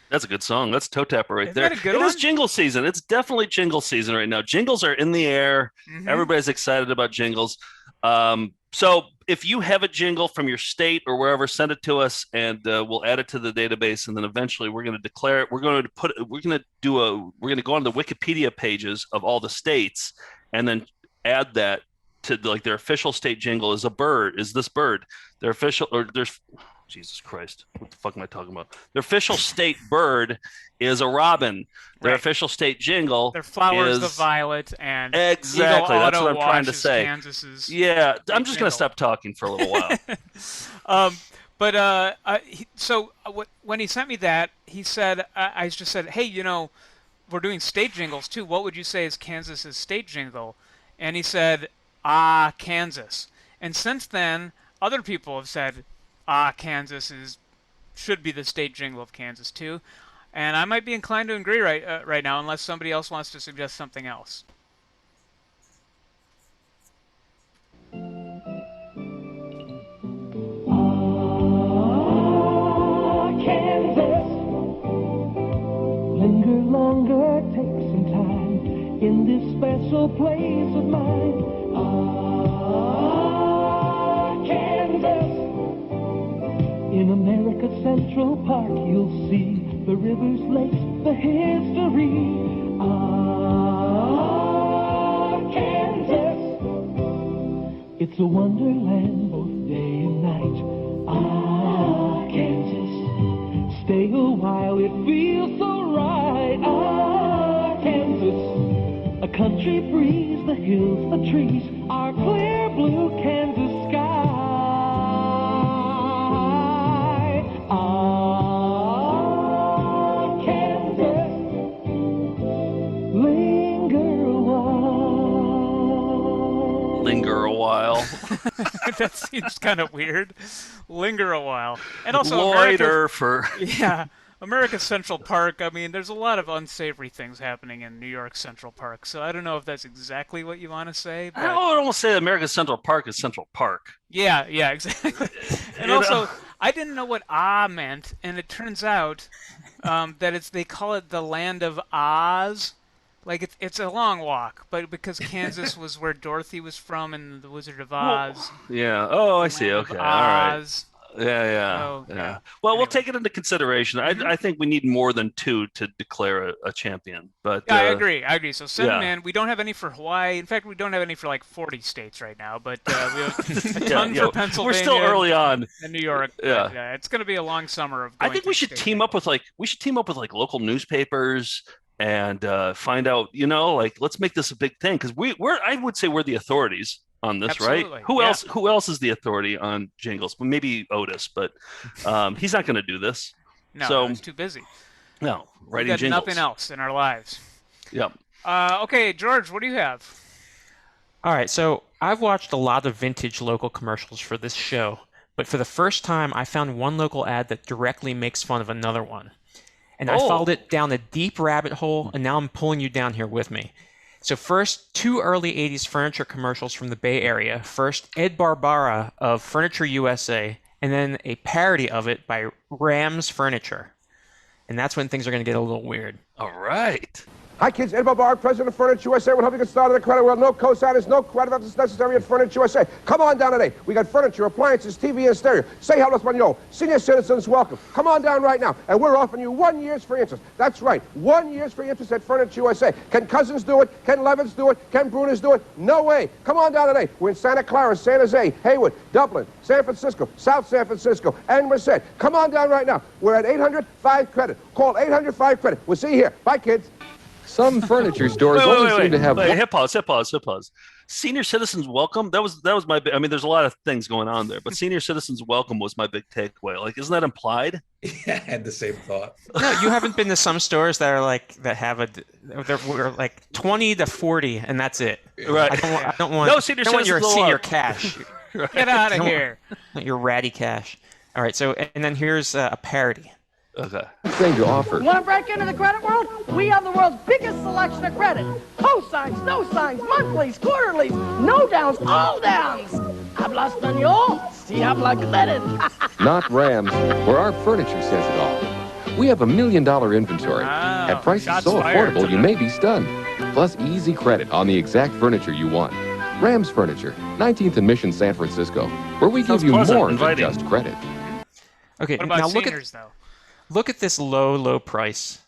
That's a good song. That's Toe Tapper right there. It is jingle season. It's definitely jingle season right now. Jingles are in the air. Mm-hmm. Everybody's excited about jingles. So if you have a jingle from your state or wherever, send it to us, and we'll add it to the database. And then eventually, we're going to declare it. We're going to go on the Wikipedia pages of all the states, and then add that to like their official state jingle is a bird. Is this bird their official? Or there's Jesus Christ, what the fuck am I talking about? Their official state bird is a robin. Their official state jingle Their flower is is the violet, and exactly. Eagle That's Auto what I'm trying Wash to is say. Kansas's Yeah, I'm just jingle. going to stop talking for a little while. When he sent me that, he said, I just said, hey, we're doing state jingles too. What would you say is Kansas's state jingle? And he said, Kansas. And since then, other people have said, Kansas should be the state jingle of Kansas too. And I might be inclined to agree right now, unless somebody else wants to suggest something else. Kansas. Linger longer, take some time in this special place of mine. Kansas. In America's Central Park, you'll see the rivers, lakes, the history. Kansas. It's a wonderland both day and night. Kansas. Stay a while, it feels so right. Kansas. A country breeze, the hills, the trees, our clear blue Kansas sky. Kansas. Linger a while. Linger a while. That seems kind of weird. Linger a while. And also Loiter America's Central Park. I mean, there's a lot of unsavory things happening in New York Central Park, so I don't know if that's exactly what you want to say. But... I don't want to say America's Central Park is Central Park. Yeah, exactly. And also, I didn't know what meant, and it turns out that they call it the land of Oz. Like, it's a long walk, but because Kansas was where Dorothy was from in The Wizard of Oz. Yeah. Oh, I see. Okay. All right. Oz. Yeah. Well, we'll take it into consideration. I think we need more than 2 to declare a champion. But yeah, I agree. So send them in. We don't have any for Hawaii. In fact, we don't have any for like 40 states right now. But we have a ton for Pennsylvania. We're still early on. And New York. Yeah. It's going to be a long summer of. I think we should team up with local newspapers and find out, like, let's make this a big thing, because I would say we're the authorities on this, Absolutely. right? Who else is the authority on jingles? Well, maybe Otis, but he's not going to do this. No, he's too busy. No, writing We've got jingles. nothing else in our lives. Yep. Okay, George, what do you have? All right, so I've watched a lot of vintage local commercials for this show, but for the first time, I found one local ad that directly makes fun of another one. And I followed it down a deep rabbit hole, and now I'm pulling you down here with me. So first, 2 early 80s furniture commercials from the Bay Area. First, Ed Barbara of Furniture USA, and then a parody of it by Rams Furniture. And that's when things are going to get a little weird. All right. Hi, kids. Ed Barbara, President of Furniture USA. We'll help you get started in the credit world. No co-signers, no credit that's necessary at Furniture USA. Come on down today. We got furniture, appliances, TV, and stereo. Say hello to Espanol. Senior citizens, welcome. Come on down right now. And we're offering you 1 year's free interest. That's right. 1 year's free interest at Furniture USA. Can Cousins do it? Can Levins do it? Can Bruners do it? No way. Come on down today. We're in Santa Clara, San Jose, Haywood, Dublin, San Francisco, South San Francisco, and Merced. Come on down right now. We're at 800-5-CREDIT. Call 800-5-CREDIT. We'll see you here. Bye, kids. Some furniture stores only seem to have. Hit pause. Senior citizens welcome. That was my. I mean, there's a lot of things going on there, but senior citizens welcome was my big takeaway. Like, isn't that implied? Yeah, I had the same thought. No, you haven't been to some stores that are like that have we're like 20 to 40, and that's it. Right. I don't want. No senior I don't want your citizens senior allowed. cash. Get out of here. Not your ratty cash. All right. So, and then here's a parody. Okay. Thing to offer. Want to break into the credit world? We have the world's biggest selection of credit. Co-signs, no signs, monthlies, quarterlies, no downs, all downs. Habla español? Si habla credit. Not Rams, where our furniture says it all. We have $1 million inventory at prices shots so fired affordable you may be stunned. Plus easy credit on the exact furniture you want. Rams Furniture, 19th and Mission, San Francisco, where we give you pleasant, more than inviting. just credit. Okay. What about now seniors, though? Look at this low price.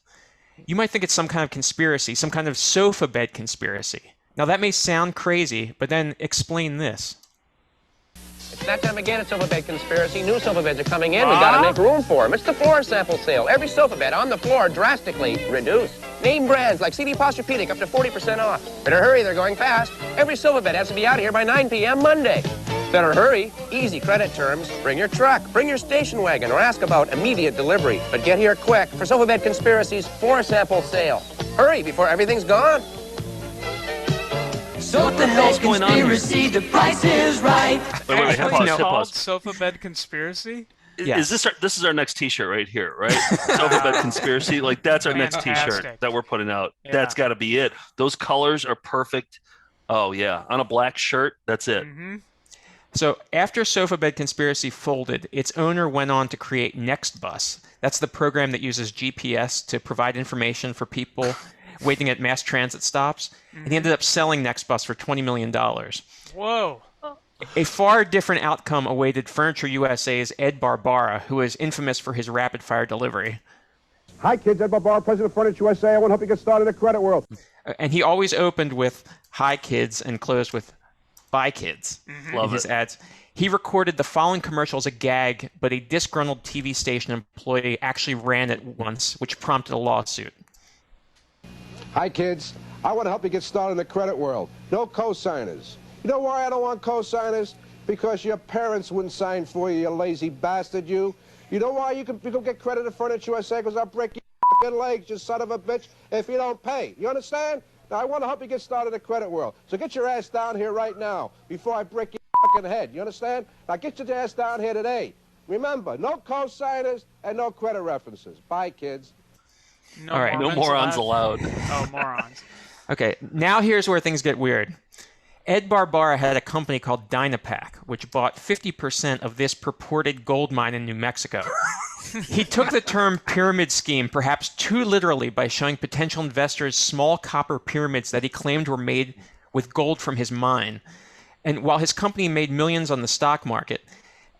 You might think it's some kind of conspiracy, some kind of sofa bed conspiracy. Now that may sound crazy, but then explain this. It's that time again, it's sofa bed conspiracy. New sofa beds are coming in. We gotta make room for them. It's the floor sample sale. Every sofa bed on the floor drastically reduced. Name brands like CD Posturepedic up to 40% off. Better hurry, they're going fast. Every sofa bed has to be out of here by 9 p.m. Monday. Better hurry. Easy credit terms. Bring your truck, bring your station wagon, or ask about immediate delivery. But get here quick for Sofa Bed Conspiracy's floor sample sale. Hurry before everything's gone. What the hell's going on here? The price is right. Wait, hit pause. Sofa bed conspiracy? Is this is our next T-shirt right here, right? Sofa bed conspiracy. Like, that's our next T-shirt that we're putting out. Yeah. That's got to be it. Those colors are perfect. Oh yeah, on a black shirt, that's it. Mm-hmm. So after Sofa Bed Conspiracy folded, its owner went on to create NextBus. That's the program that uses GPS to provide information for people waiting at mass transit stops. And he ended up selling NextBus for $20 million. Whoa. A far different outcome awaited Furniture USA's Ed Barbara, who is infamous for his rapid-fire delivery. Hi, kids. Ed Barbara, President of Furniture USA. I want to help you get started in the credit world. And he always opened with "Hi, kids," and closed with "Bye, kids." Love in his it. ads. He recorded the following commercial as a gag, but a disgruntled TV station employee actually ran it once, which prompted a lawsuit. Hi, kids. I want to help you get started in the credit world. No co-signers. You know why I don't want co-signers? Because your parents wouldn't sign for you, you lazy bastard, you. You know why you can get credit at Furniture USA? Because I'll break your fucking legs, you son of a bitch, if you don't pay. You understand? Now, I want to help you get started in the credit world. So get your ass down here right now before I break your fucking head. You understand? Now, get your ass down here today. Remember, no co-signers and no credit references. Bye, kids. All right. No morons allowed. Oh, morons. Okay, now here's where things get weird. Ed Barbara had a company called Dynapack, which bought 50% of this purported gold mine in New Mexico. He took the term pyramid scheme perhaps too literally by showing potential investors small copper pyramids that he claimed were made with gold from his mine. And while his company made millions on the stock market,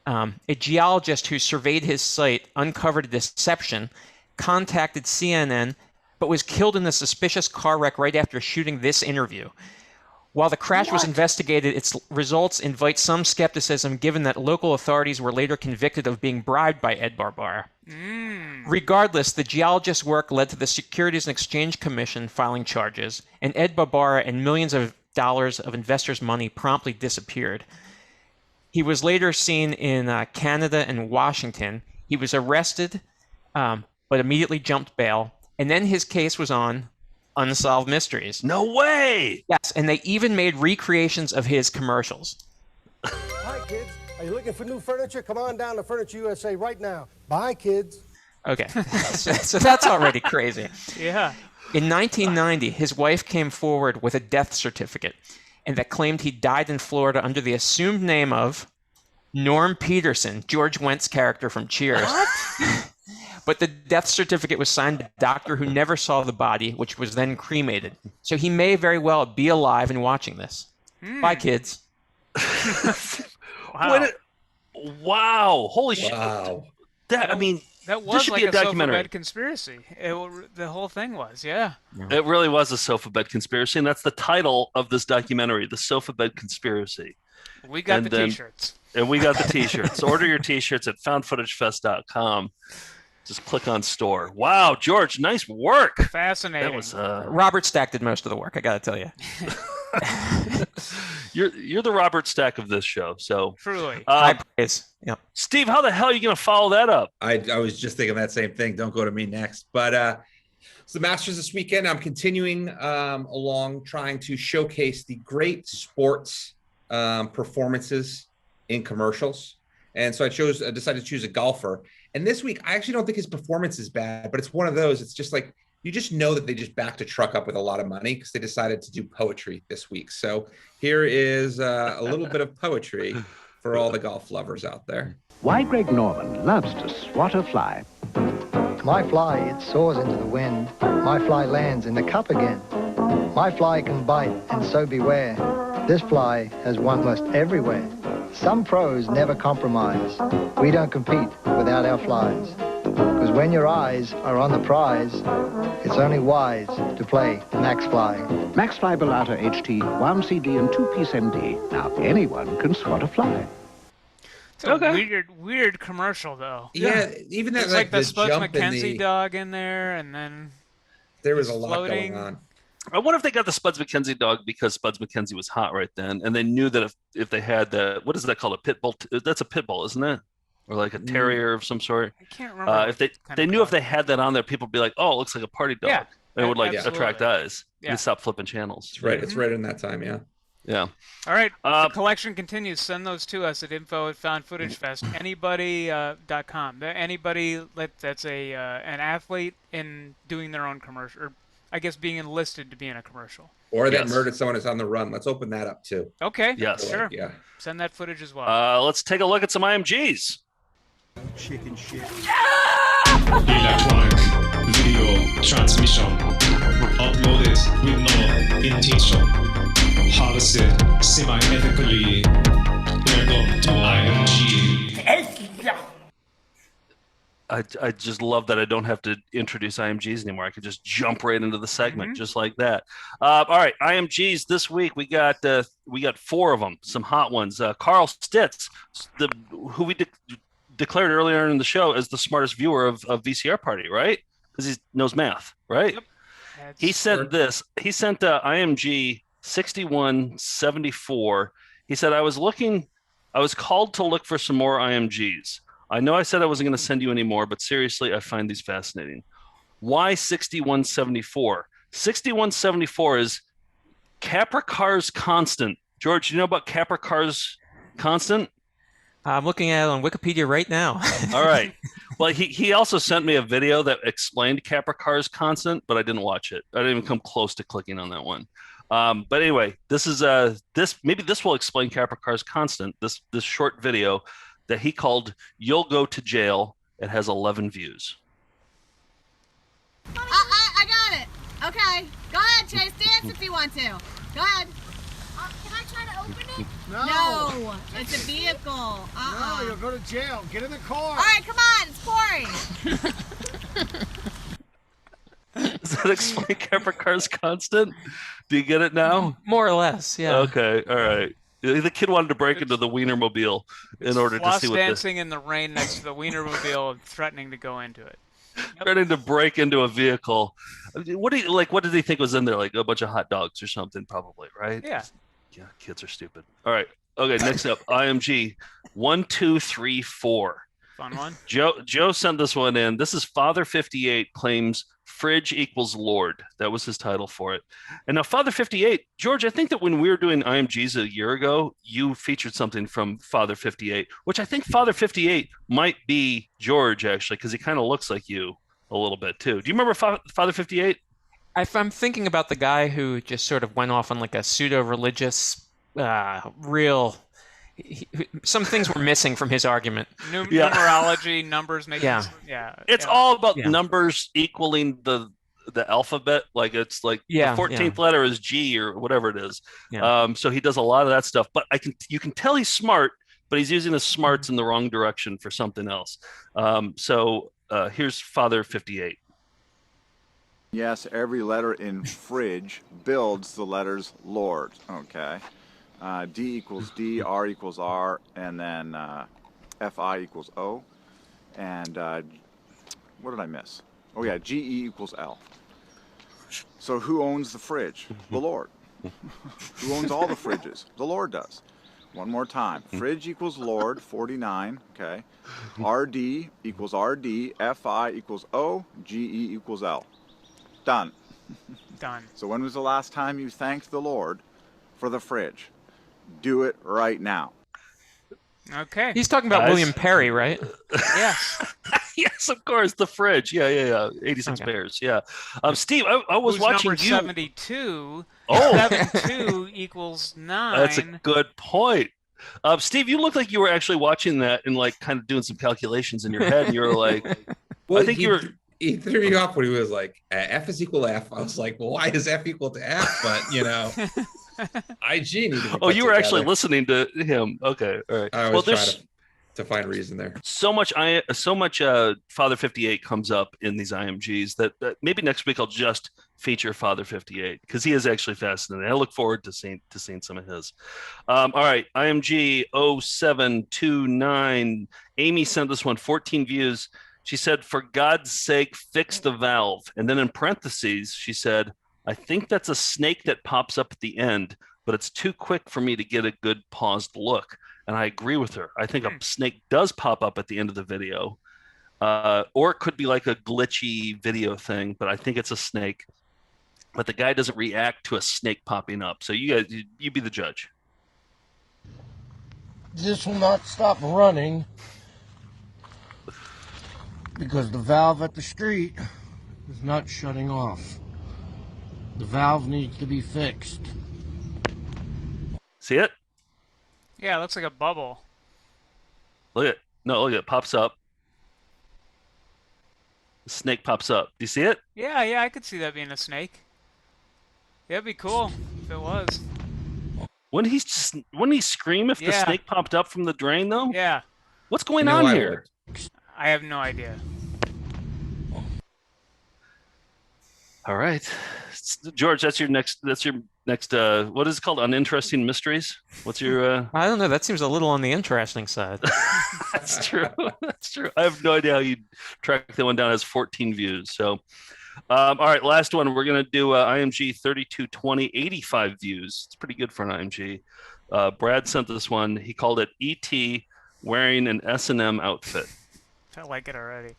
a geologist who surveyed his site uncovered a deception, contacted CNN, but was killed in a suspicious car wreck right after shooting this interview. While the crash was investigated, its results invite some skepticism given that local authorities were later convicted of being bribed by Ed Barbara. Regardless, the geologist's work led to the Securities and Exchange Commission filing charges, and Ed Barbara and millions of dollars of investors' money promptly disappeared. He was later seen in Canada and Washington. He was arrested, but immediately jumped bail, and then his case was on Unsolved Mysteries. No way! Yes, and they even made recreations of his commercials. Hi, kids. Are you looking for new furniture? Come on down to Furniture USA right now. Bye, kids. Okay, so that's already crazy. Yeah. In 1990, his wife came forward with a death certificate, and that claimed he died in Florida under the assumed name of Norm Peterson, George Wendt's character from Cheers. What? But the death certificate was signed by a doctor who never saw the body, which was then cremated. So he may very well be alive and watching this. Bye, kids. Wow. Wow. Holy shit. Wow. That, I mean, That this was should like be a a documentary. sofa bed conspiracy. The whole thing was, yeah. It really was a sofa bed conspiracy, and that's the title of this documentary, The Sofa Bed Conspiracy. We got And the then- T-shirts. And we got the T-shirts. Order your T-shirts at foundfootagefest.com. Just click on store. Wow, George, nice work. Fascinating. That was Robert Stack did most of the work, I got to tell you. you're the Robert Stack of this show. So Truly. High praise. Yep. Steve, how the hell are you going to follow that up? I was just thinking that same thing. Don't go to me next. But it's the Masters this weekend. I'm continuing along trying to showcase the great sports performances in commercials. And so I decided to choose a golfer. And this week, I actually don't think his performance is bad, but it's one of those. It's just like, you just know that they just backed a truck up with a lot of money because they decided to do poetry this week. So here is a little bit of poetry for all the golf lovers out there. Why Greg Norman loves to swat a fly. My fly, it soars into the wind. My fly lands in the cup again. My fly can bite, and so beware. This fly has won most everywhere. Some pros never compromise. We don't compete without our flies. Because when your eyes are on the prize, it's only wise to play Max Fly. Max Fly Bellata HT, 1 CD and 2-piece MD. Now anyone can swat a fly. It's a weird commercial, though. Yeah, even that, it's like the Spuds jump in McKenzie the- dog in there, and then There was he's a lot floating. going on. I wonder if they got the Spuds McKenzie dog because Spuds McKenzie was hot right then, and they knew that if they had the, what is that called, a pit bull? That's a pit bull, isn't it? Or like a terrier of some sort. I can't remember. If they knew if they had that on there, people would be like, "Oh, it looks like a party dog." Yeah, and it would like absolutely. attract eyes. Yeah. You'd stop flipping channels. It's right. It's right in that time. Yeah. Yeah. All right, the collection continues. Send those to us at info@foundfootagefest. Anybody.com. Anybody that's an athlete in doing their own commercial, or I guess being enlisted to be in a commercial. Or that Yes. murdered someone that's on the run. Let's open that up too. Okay. Yes. Sure. Yeah. Send that footage as well. Let's take a look at some IMGs. Chicken shit. Electronic video transmission uploaded with no intention. Harvested semi-ethically. Welcome to IMG. I just love that I don't have to introduce IMGs anymore. I could just jump right into the segment just like that. All right, IMGs this week we got 4 of them, some hot ones. Carl Stitz, who we declared earlier in the show as the smartest viewer of VCR Party, right? Because he knows math, right? Yep. He sent this. He sent IMG 6174. He said, I was called to look for some more IMGs. I know I said I wasn't going to send you any more, but seriously, I find these fascinating. Why 6174? 6174 is Capricar's constant. George, do you know about Capricar's constant? I'm looking at it on Wikipedia right now. All right. Well, he also sent me a video that explained Capricar's constant, but I didn't watch it. I didn't even come close to clicking on that one. But anyway, this is maybe this will explain Capricar's constant. This short video that he called "You'll Go to Jail." It has 11 views. I got it. Okay. Go ahead, Chase. Dance if you want to. Go ahead. Can I try to open it? No. It's a vehicle. No, you'll go to jail. Get in the car. All right, come on. It's pouring. that explain Kepler Car's constant? Do you get it now? More or less, yeah. Okay, all right. The kid wanted to break into the Wienermobile in order to see what dancing in the rain next to the Wienermobile and threatening to go into it. threatening to break into a vehicle. What do you like? What did he think was in there? Like a bunch of hot dogs or something, probably, right? Yeah. Yeah, kids are stupid. All right. Okay, next up, IMG 1234. Fun one. Joe sent this one in. This is Father 58 claims fridge equals Lord. That was his title for it. And now Father 58, George, I think that when we were doing IMGs a year ago, you featured something from Father 58, which I think Father 58 might be George, actually, because he kind of looks like you a little bit, too. Do you remember Father 58? If I'm thinking about the guy who just sort of went off on like a pseudo-religious, some things were missing from his argument. Numerology, numbers making It's all about numbers equaling the alphabet. Like it's like the 14th letter is G or whatever it is. Yeah. So he does a lot of that stuff. But you can tell he's smart, but he's using his smarts in the wrong direction for something else. So here's Father 58. Yes, every letter in fridge builds the letters Lord. Okay. D equals D, R equals R, and then FI equals O. And what did I miss? Oh yeah, GE equals L. So who owns the fridge? The Lord. Who owns all the fridges? The Lord does. One more time. Fridge equals Lord, 49, okay. RD equals RD, FI equals O, GE equals L. Done. Done. So when was the last time you thanked the Lord for the fridge? Do it right now. Okay. He's talking about William Perry, right? Yes. Yes, of course. The fridge. Yeah. 86 pairs. Yeah. Steve, I was Who's watching number you. 72. Oh. 72 equals 9. That's a good point. Steve, you look like you were actually watching that and like kind of doing some calculations in your head. And you were like, Well, I think you were. He threw you off when he was like, F is equal to F. I was like, well, why is F equal to F? But, IG needed to be Oh, you were put actually together. listening to him. Okay, all right. I always try to find reason there. So much Father 58 comes up in these IMGs that maybe next week I'll just feature Father 58 because he is actually fascinating. I look forward to seeing some of his. All right, IMG 0729. Amy sent this one, 14 views. She said, "For God's sake, fix the valve." And then in parentheses, she said, "I think that's a snake that pops up at the end, but it's too quick for me to get a good paused look." And I agree with her. I think a snake does pop up at the end of the video, or it could be like a glitchy video thing, but I think it's a snake. But the guy doesn't react to a snake popping up. So you guys, you be the judge. This will not stop running because the valve at the street is not shutting off. The valve needs to be fixed. See it? Yeah, it looks like a bubble. Look at it pops up. The snake pops up. Do you see it? Yeah, I could see that being a snake. Yeah, it'd be cool if it was. Wouldn't he scream if the snake popped up from the drain though? Yeah. What's going on here? I have no idea. All right, George, that's your next. What is it called? Uninteresting mysteries. What's your? I don't know. That seems a little on the interesting side. That's true. That's true. I have no idea how you track that one down. It has 14 views. So, all right, last one. We're gonna do IMG 3220, 85 views. It's pretty good for an IMG. Brad sent this one. He called it ET wearing an S&M outfit. I like it already.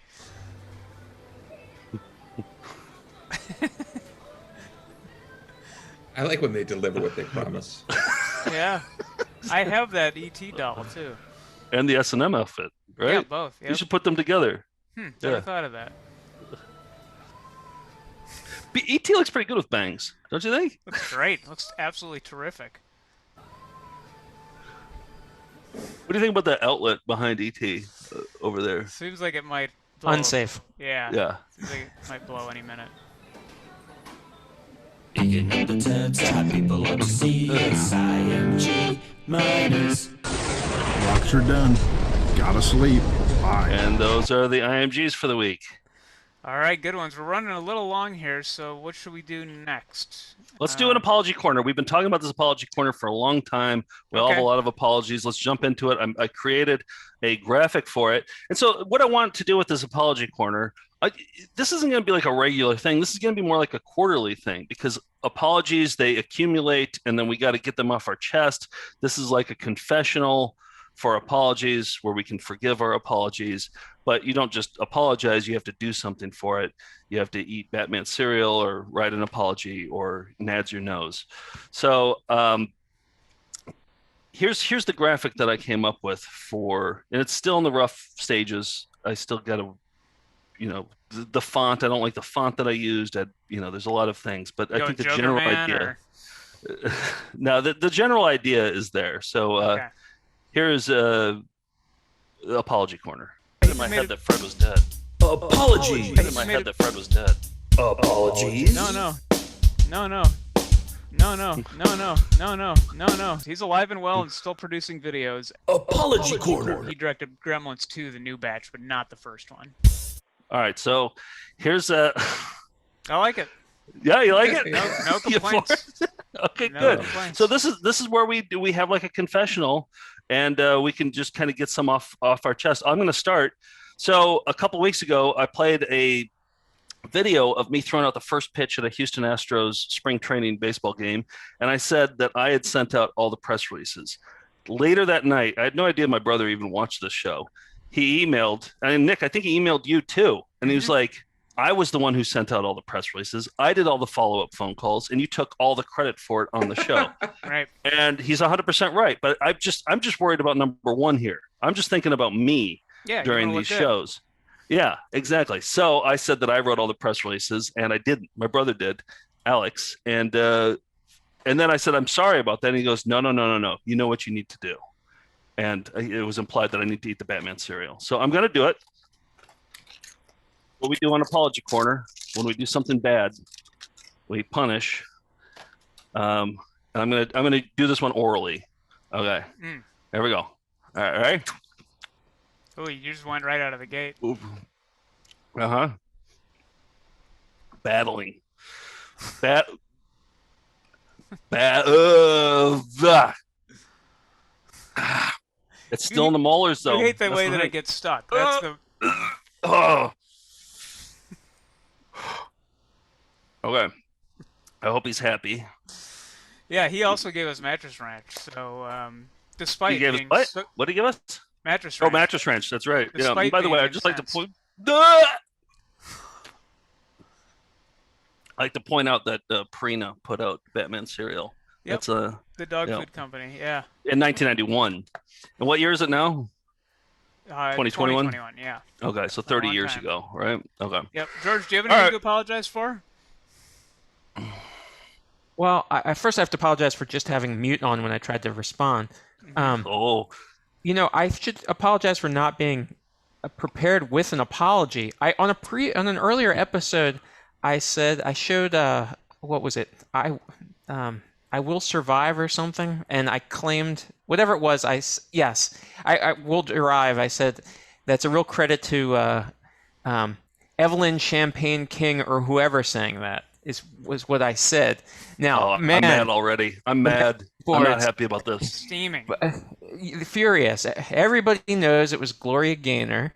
I like when they deliver what they promise. Yeah, I have that ET doll too. And the S&M outfit, right? Yeah, both. Yep. You should put them together. Never thought of that. ET looks pretty good with bangs, don't you think? Looks great. Looks absolutely terrific. What do you think about that outlet behind ET over there? Seems like it might blow. Unsafe. Yeah. Yeah. Seems like it might blow any minute. Picking up the tabs, hot people want to see us. IMG minus. Rocks are done. Gotta sleep. Bye. And those are the IMGs for the week. All right, good ones. We're running a little long here, so what should we do next? Let's do an apology corner. We've been talking about this apology corner for a long time. We all have a lot of apologies. Let's jump into it. I created a graphic for it. And so what I want to do with this apology corner, this isn't going to be like a regular thing. This is going to be more like a quarterly thing because apologies, they accumulate and then we got to get them off our chest. This is like a confessional for apologies where we can forgive our apologies. But you don't just apologize, you have to do something for it. You have to eat Batman cereal or write an apology or nads your nose. So here's the graphic that I came up with for, and it's still in the rough stages. I still got to, the font, I don't like the font that I used. There's a lot of things, but I think the general idea. No, the general idea is there. So here's the apology corner. In my head that Fred was dead. Apologies. In my head that Fred was dead. Apologies. No. He's alive and well and still producing videos. Apology corner. He directed Gremlins 2, the new batch, but not the first one. All right, so here's a. I like it. Yeah, you like it? No complaints. Okay, No good. complaints. So this is where we have like a confessional, and we can just kind of get some off our chest. I'm going to start. So a couple weeks ago, I played a video of me throwing out the first pitch at a Houston Astros spring training baseball game, and I said that I had sent out all the press releases. Later that night, I had no idea my brother even watched this show. He emailed, and Nick, I think he emailed you too, and he was like, I was the one who sent out all the press releases. I did all the follow-up phone calls, and you took all the credit for it on the show. Right. And he's 100% right. But I'm just worried about number one here. I'm just thinking about me during these shows. Yeah, exactly. So I said that I wrote all the press releases, and I didn't. My brother did, Alex. And then I said, I'm sorry about that. And he goes, no. You know what you need to do. And it was implied that I need to eat the Batman cereal. So I'm going to do it. What we do on Apology Corner, when we do something bad, we punish. And I'm gonna do this one orally. Okay. There we go. All right. Oh, you just went right out of the gate. Battling. It's still in the molars though. I hate the way that it gets stuck. That's the. Okay. I hope he's happy. Yeah, he also gave us Mattress Ranch. So, despite He gave us being what? so- What did he give us? Mattress Ranch. Oh, Mattress Ranch. That's right. Yeah. Despite By the way, being I'd just like to incensed. point out that Purina put out Batman cereal. Yep. That's the dog food company. Yeah. in 1991. And what year is it now? 2021? 2021. Yeah. Okay, so 30 long years time. ago, right? Okay. Yep. George, do you have All anything right. to apologize for? Well, I first have to apologize for just having mute on when I tried to respond. I should apologize for not being prepared with an apology. On an earlier episode, I said I showed what was it? I will survive or something, and I claimed whatever it was. I will derive. I said that's a real credit to Evelyn Champagne King or whoever sang that. Was what I said. Now, I'm mad already. I'm mad. I'm not happy about this. Steaming. Furious. Everybody knows it was Gloria Gaynor.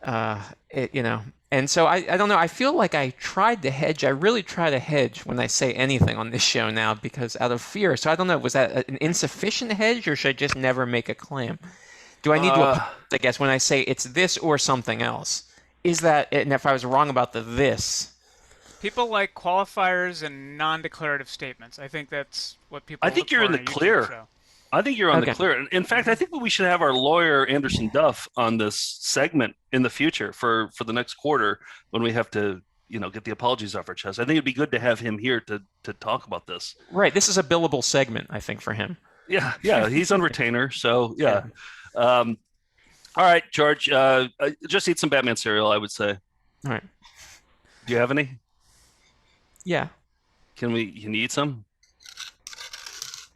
And so I don't know. I feel like I tried to hedge. I really try to hedge when I say anything on this show now because out of fear. So I don't know. Was that an insufficient hedge or should I just never make a claim? Do I need to, I guess, when I say it's this or something else? Is that, and if I was wrong about the this, People like qualifiers and non-declarative statements. I think that's what people. I think look you're for in the a YouTube clear. show. I think you're on the Okay. clear. In fact, I think we should have our lawyer Anderson Duff on this segment in the future for the next quarter when we have to, get the apologies off our chest. I think it'd be good to have him here to talk about this. right? This is a billable segment, I think, for him. Yeah, he's on retainer, so yeah. All right, George, just eat some Batman cereal, I would say. All right. Do you have any? Yeah. Can you eat some?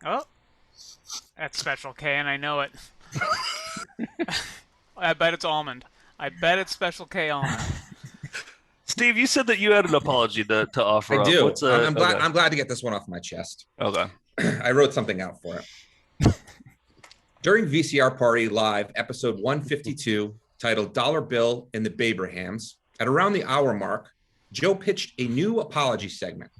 Oh, that's Special K, and I know it. I bet it's almond. I bet it's Special K almond. Steve, you said that you had an apology to offer I up. do. What's, I'm glad. okay. I'm glad to get this one off my chest. Okay. I wrote something out for it. During VCR Party Live, episode 152, titled "Dollar Bill and the Babrahams," at around the hour mark, Joe pitched a new apology segment.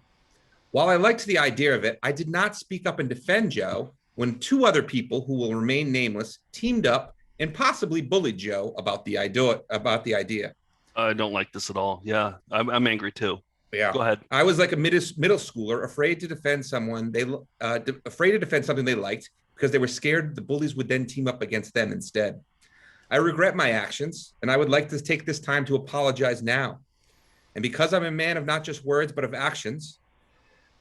While I liked the idea of it, I did not speak up and defend Joe when two other people who will remain nameless teamed up and possibly bullied Joe about the idea. I don't like this at all. Yeah, I'm angry too. Yeah, go ahead. I was like a middle schooler, afraid to defend someone afraid to defend something they liked because they were scared the bullies would then team up against them instead. I regret my actions, and I would like to take this time to apologize now. And because I'm a man of not just words but of actions,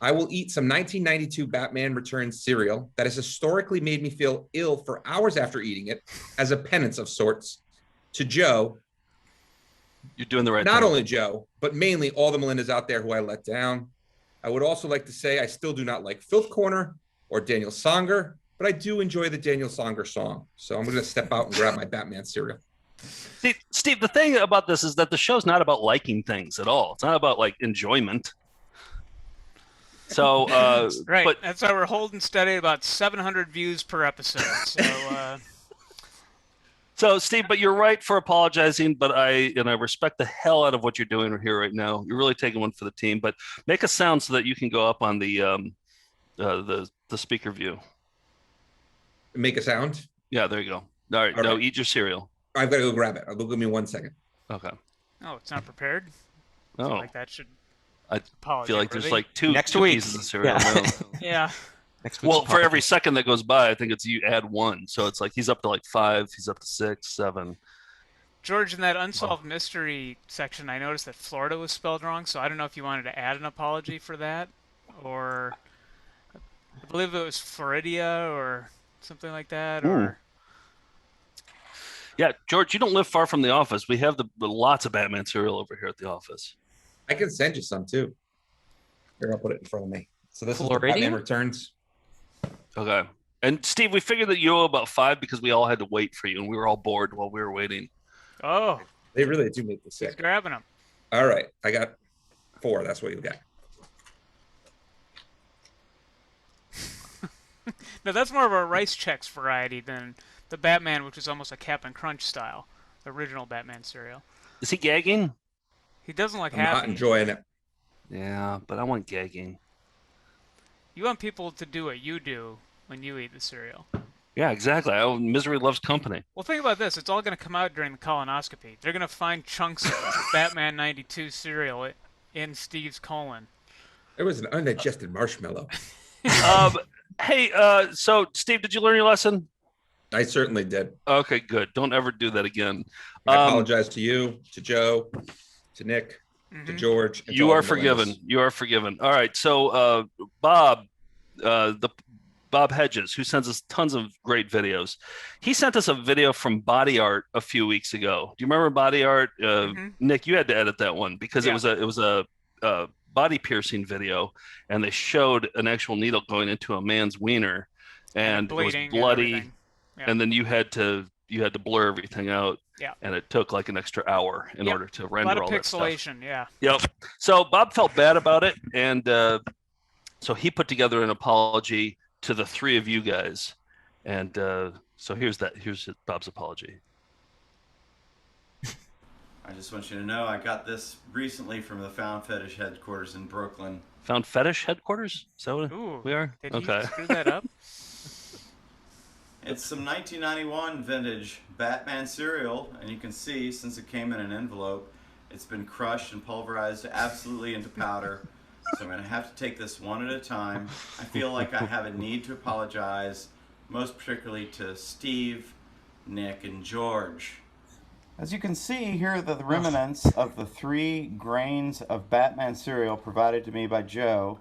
I will eat some 1992 Batman Returns cereal that has historically made me feel ill for hours after eating it as a penance of sorts to Joe. You're doing the right thing. Not only Joe, but mainly all the Melindas out there who I let down. I would also like to say I still do not like Filth Corner or Daniel Songer, but I do enjoy the Daniel Songer song. So I'm going to step out and grab my Batman cereal. See, Steve, the thing about this is that the show's not about liking things at all. It's not about like enjoyment. So, right. But that's why we're holding steady at about 700 views per episode. So, Steve, but you're right for apologizing. But I respect the hell out of what you're doing here right now. You're really taking one for the team. But make a sound so that you can go up on the speaker view. Make a sound. Yeah, there you go. All right. Now eat your cereal. I've got to go grab it. Give me 1 second. Okay. Oh, it's not prepared. I Oh. feel like that should. I feel like there's like two Next two week. pieces of cereal. Yeah. now. Yeah. Well, for every second that goes by, I think it's you add one. So it's like he's up to like 5, he's up to 6, 7. George, in that unsolved mystery section, I noticed that Florida was spelled wrong. So I don't know if you wanted to add an apology for that, or I believe it was Floridia or something like that. Or Yeah, George, you don't live far from the office. We have the lots of Batman cereal over here at the office. I can send you some too. Here, I'll put it in front of me. So this is the Floridian? Batman Returns. Okay. And Steve, we figured that you owe about 5 because we all had to wait for you and we were all bored while we were waiting. Oh, They really do make me he's sick. grabbing them. All right, I got 4. That's what you got. No, that's more of a Rice Chex variety than the Batman, which is almost a Cap'n Crunch style, the original Batman cereal. Is he gagging? He doesn't look I'm happy. not enjoying it. Yeah, but I want gagging. You want people to do what you do when you eat the cereal. Yeah, exactly. Misery loves company. Well, think about this. It's all going to come out during the colonoscopy. They're going to find chunks of Batman 92 cereal in Steve's colon. It was an undigested marshmallow. Hey, so Steve, did you learn your lesson? I certainly did. Okay, good. Don't ever do that again. I apologize to you, to Joe, to Nick, to George. and to You all are the forgiven. Melindas. You are forgiven. All right. So, Bob, Bob Hedges, who sends us tons of great videos, he sent us a video from Body Art a few weeks ago. Do you remember Body Art? Nick, you had to edit that one because it was a body piercing video, and they showed an actual needle going into a man's wiener, and it was bleeding and bloody, everything. Yeah. and then you had to blur everything out. Yeah. And it took like an extra hour in order to A render lot of all that stuff. pixelation, yeah. Yep. So Bob felt bad about it, and so he put together an apology to the 3 of you guys, and so here's Bob's apology. I just want you to know I got this recently from the Found Fetish headquarters in Brooklyn. Found Fetish headquarters? Is that what we are? Did Okay. he screw that up? It's some 1991 vintage Batman cereal, and you can see, since it came in an envelope, it's been crushed and pulverized absolutely into powder. So I'm going to have to take this one at a time. I feel like I have a need to apologize, most particularly to Steve, Nick, and George. As you can see, here are the remnants of the 3 grains of Batman cereal provided to me by Joe.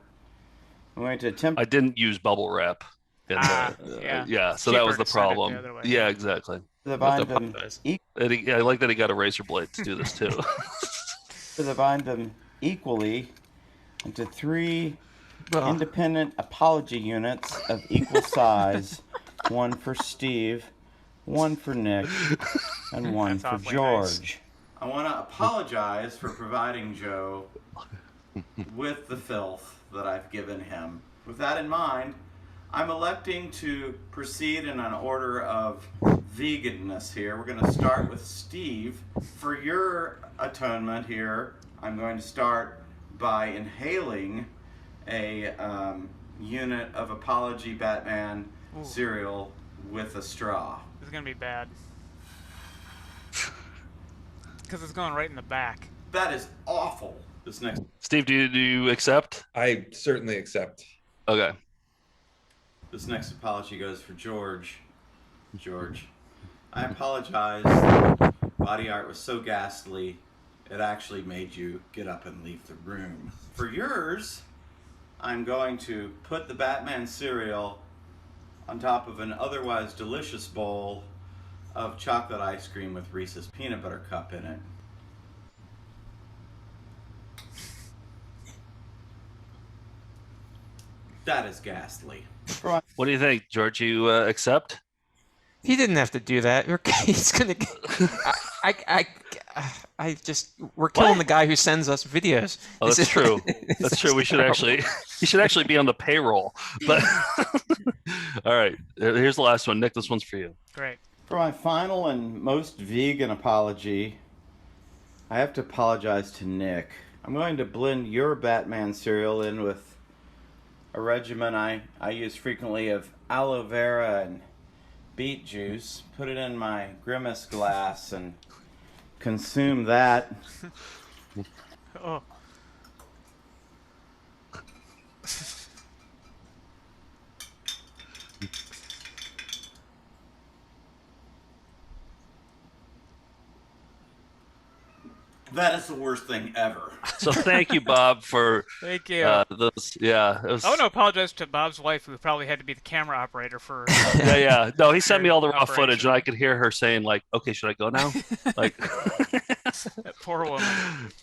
I'm going to attempt... I didn't use bubble wrap. Yeah, so that was the problem. Yeah, exactly. Divide them I like that he got a razor blade to do this too. to divide them equally into 3 independent apology units of equal size. 1 for Steve, 1 for Nick, and 1 for George. I want to apologize for providing Joe with the filth that I've given him. With that in mind, I'm electing to proceed in an order of veganness here. We're going to start with Steve. For your atonement here, I'm going to start by inhaling a unit of Apology Batman cereal with a straw. This is going to be bad. Because it's going right in the back. That is awful. This next... Steve, do you accept? I certainly accept. Okay. This next apology goes for George. George, I apologize. Body art was so ghastly, it actually made you get up and leave the room. For yours, I'm going to put the Batman cereal on top of an otherwise delicious bowl of chocolate ice cream with Reese's peanut butter cup in it. That is ghastly. What do you think, George? You accept? He didn't have to do that. He's gonna. I just we're killing the guy who sends us videos. Oh, that's true. That's true. We should actually. He should actually be on the payroll. But all right, here's the last one. Nick, this one's for you. Great. For my final and most vegan apology, I have to apologize to Nick. I'm going to blend your Batman cereal in with a regimen I use frequently of aloe vera and beet juice, put it in my Grimace glass, and consume that. Oh. That is the worst thing ever. So thank you, Bob, for thank you. Those, yeah, it was... I want to apologize to Bob's wife, who probably had to be the camera operator for. Yeah. No, he sent me all the raw footage, and I could hear her saying, like, "Okay, should I go now?" Like, that poor woman.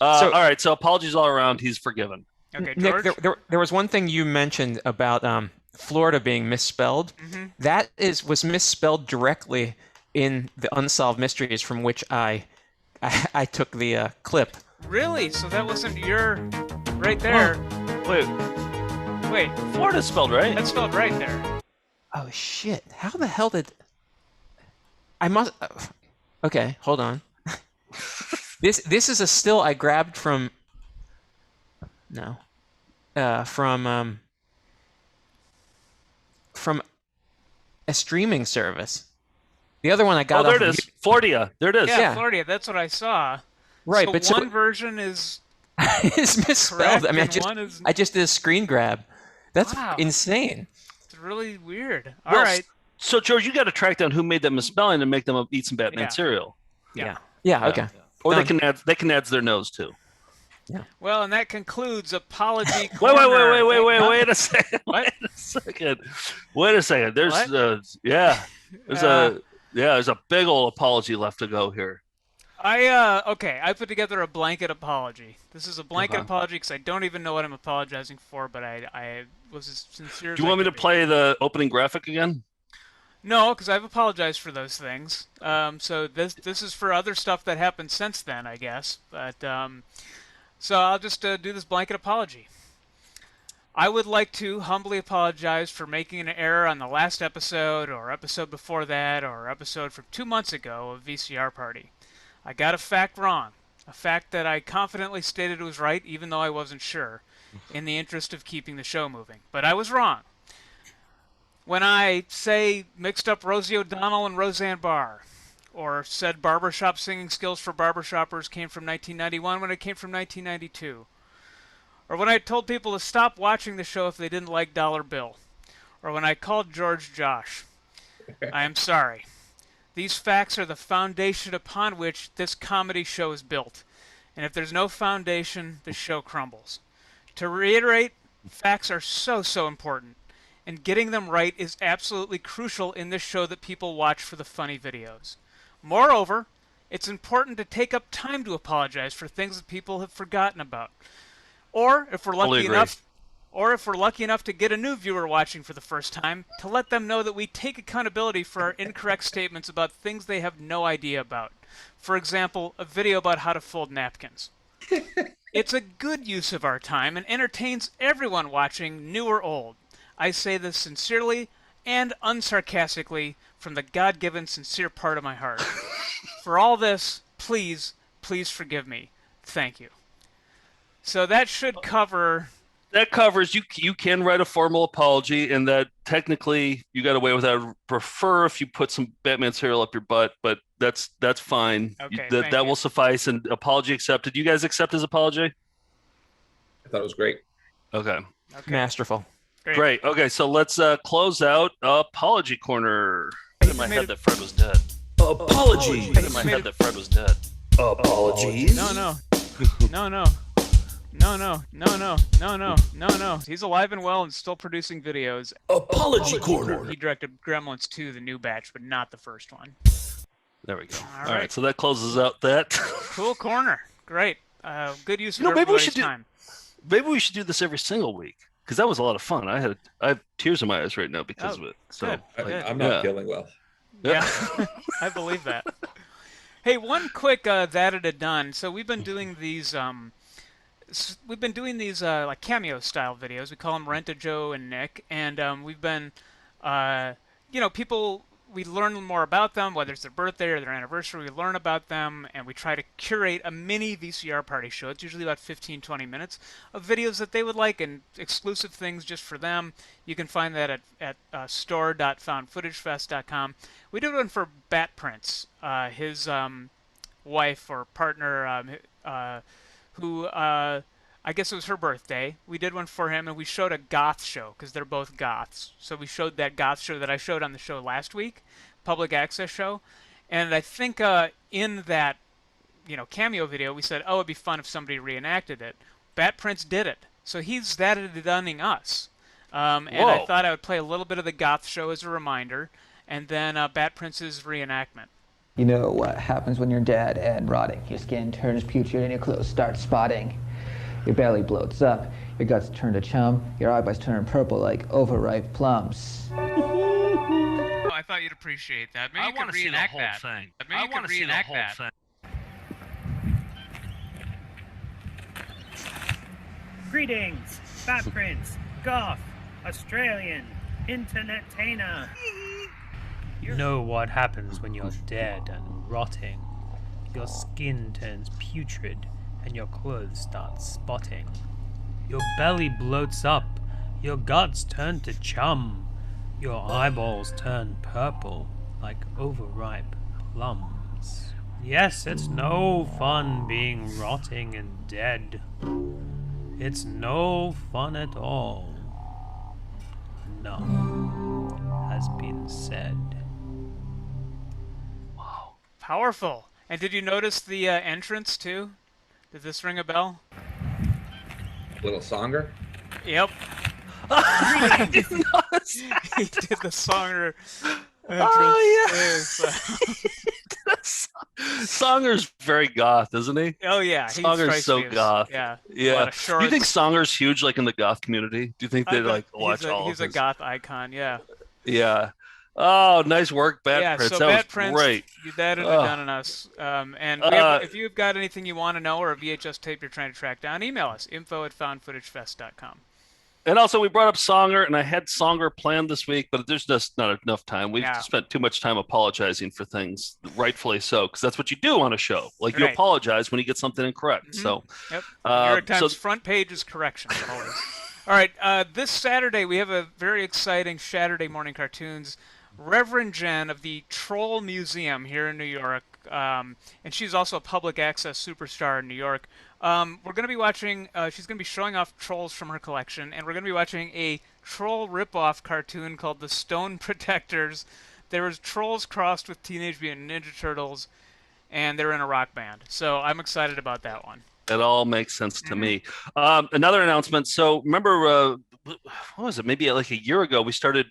All right. So apologies all around. He's forgiven. Okay, George. Nick, there was one thing you mentioned about Florida being misspelled. Mm-hmm. That was misspelled directly in the Unsolved Mysteries, from which I took the clip. Really? So that wasn't your right there? Oh, wait. Florida's spelled right. That's spelled right there. Oh shit! How the hell did I must? Okay, hold on. This is a still I grabbed from. No. From a streaming service. The other one I got. Oh, there it is. Florida. There it is. Yeah, Florida. That's what I saw. Right, so but one version is is misspelled. correct, I mean, and I just did a screen grab. That's Wow. insane. It's really weird. Well, All right. So George, you got to track down who made that misspelling and make them eat some Batman cereal. Yeah. Okay. Or Done. they can add their nose too. Well, and that concludes Apology Wait Corner. a second. What? Wait a second. There's there's a big old apology left to go here. I put together a blanket apology. This is a blanket Okay. apology because I don't even know what I'm apologizing for, but I was as sincere as Do you I want me to could be. play the opening graphic again? No, because I've apologized for those things. So this is for other stuff that happened since then, I guess. But so I'll just do this blanket apology. I would like to humbly apologize for making an error on the last episode, or episode before that, or episode from 2 months ago of VCR Party. I got a fact wrong. A fact that I confidently stated was right, even though I wasn't sure, in the interest of keeping the show moving. But I was wrong. When I say mixed up Rosie O'Donnell and Roseanne Barr, or said barbershop singing skills for barbershoppers came from 1991 when it came from 1992, or when I told people to stop watching the show if they didn't like Dollar Bill, or when I called George Josh, I am sorry. These facts are the foundation upon which this comedy show is built, and if there's no foundation, the show crumbles. To reiterate, facts are so important, and getting them right is absolutely crucial in this show that people watch for the funny videos. Moreover, it's important to take up time to apologize for things that people have forgotten about. Or if we're lucky enough, or if we're lucky enough to get a new viewer watching for the first time, to let them know that we take accountability for our incorrect statements about things they have no idea about. For example, a video about how to fold napkins. It's a good use of our time and entertains everyone watching, new or old. I say this sincerely and unsarcastically from the God-given sincere part of my heart. For all this, please forgive me. Thank you. So that should cover... That covers, you can write a formal apology, and that technically you got away with that. I prefer if you put some Batman cereal up your butt, but that's fine. Okay, that will suffice, and apology accepted. You guys accept his apology? I thought it was great. Okay. Masterful. Great. Okay, so let's close out Apology Corner. I had in my head that Fred was dead. Apologies. I had in my head that Fred was dead. Apologies. No. He's alive and well and still producing videos. Apology Corner. He directed Gremlins 2, the new batch, but not the first one. There we go. All All right. right, so that closes out that. Cool corner. Great. Good use of Maybe we everybody's should do. time. Maybe we should do this every single week, because that was a lot of fun. I have tears in my eyes right now because of it. So good. I'm not feeling well. Yeah, I believe that. Hey, one quick that it had done. So we've been doing these like cameo style videos. We call them Rent a Joe and Nick, and we've been people, we learn more about them, whether it's their birthday or their anniversary. We learn about them, and we try to curate a mini VCR party show. It's usually about 15-20 minutes of videos that they would like and exclusive things just for them. You can find that at store.foundfootagefest.com. We did one for Bat Prince, his wife or partner, who I guess it was her birthday. We did one for him, and we showed a goth show because they're both goths. So we showed that goth show that I showed on the show last week, public access show. And I think in that cameo video, we said, oh, it'd be fun if somebody reenacted it. Bat Prince did it. So he's that it dunning us. And I thought I would play a little bit of the goth show as a reminder, and then Bat Prince's reenactment. You know what happens when you're dead and rotting. Your skin turns putrid and your clothes start spotting. Your belly bloats up, your guts turn to chum, your eyeballs turn purple like overripe plums. Oh, I thought you'd appreciate that. Maybe I you could want to see the reenact whole that. thing. Maybe you could reenact that. Greetings, Bat Prince, Goth, Australian, Internetainer. You know what happens when you're dead and rotting. Your skin turns putrid and your clothes start spotting. Your belly bloats up, your guts turn to chum, your eyeballs turn purple like overripe plums. Yes, it's no fun being rotting and dead. It's no fun at all. Enough has been said. Powerful. And did you notice the entrance too? Did this ring a bell? Little Songer? Yep. He did the Songer entrance. Oh, yeah. Songer's very goth, isn't he? Oh, yeah. Songer's so goth. Yeah. Yeah. Do you think Songer's huge, like, in the goth community? Do you think they watch all He's of a his... goth icon, yeah. Yeah. Oh, nice work, Bat Prince. So that Bat was Prince, great. You did it done on us. And if you've got anything you want to know or a VHS tape you're trying to track down, email us, info@foundfootagefest.com. And also, we brought up Songer, and I had Songer planned this week, but there's just not enough time. We've spent too much time apologizing for things, rightfully so, because that's what you do on a show. Like, you apologize when you get something incorrect. Mm-hmm. So, New York Times front page is correction, always. All right, this Saturday, we have a very exciting Saturday morning cartoons. Reverend Jen of the Troll Museum here in New York, and she's also a public access superstar in New York. We're going to be watching, she's going to be showing off trolls from her collection, and we're going to be watching a troll ripoff cartoon called The Stone Protectors. There was trolls crossed with Teenage Mutant Ninja Turtles, and they're in a rock band. So I'm excited about that one. It all makes sense to me. Another announcement. So remember, what was it? Maybe like a year ago, we started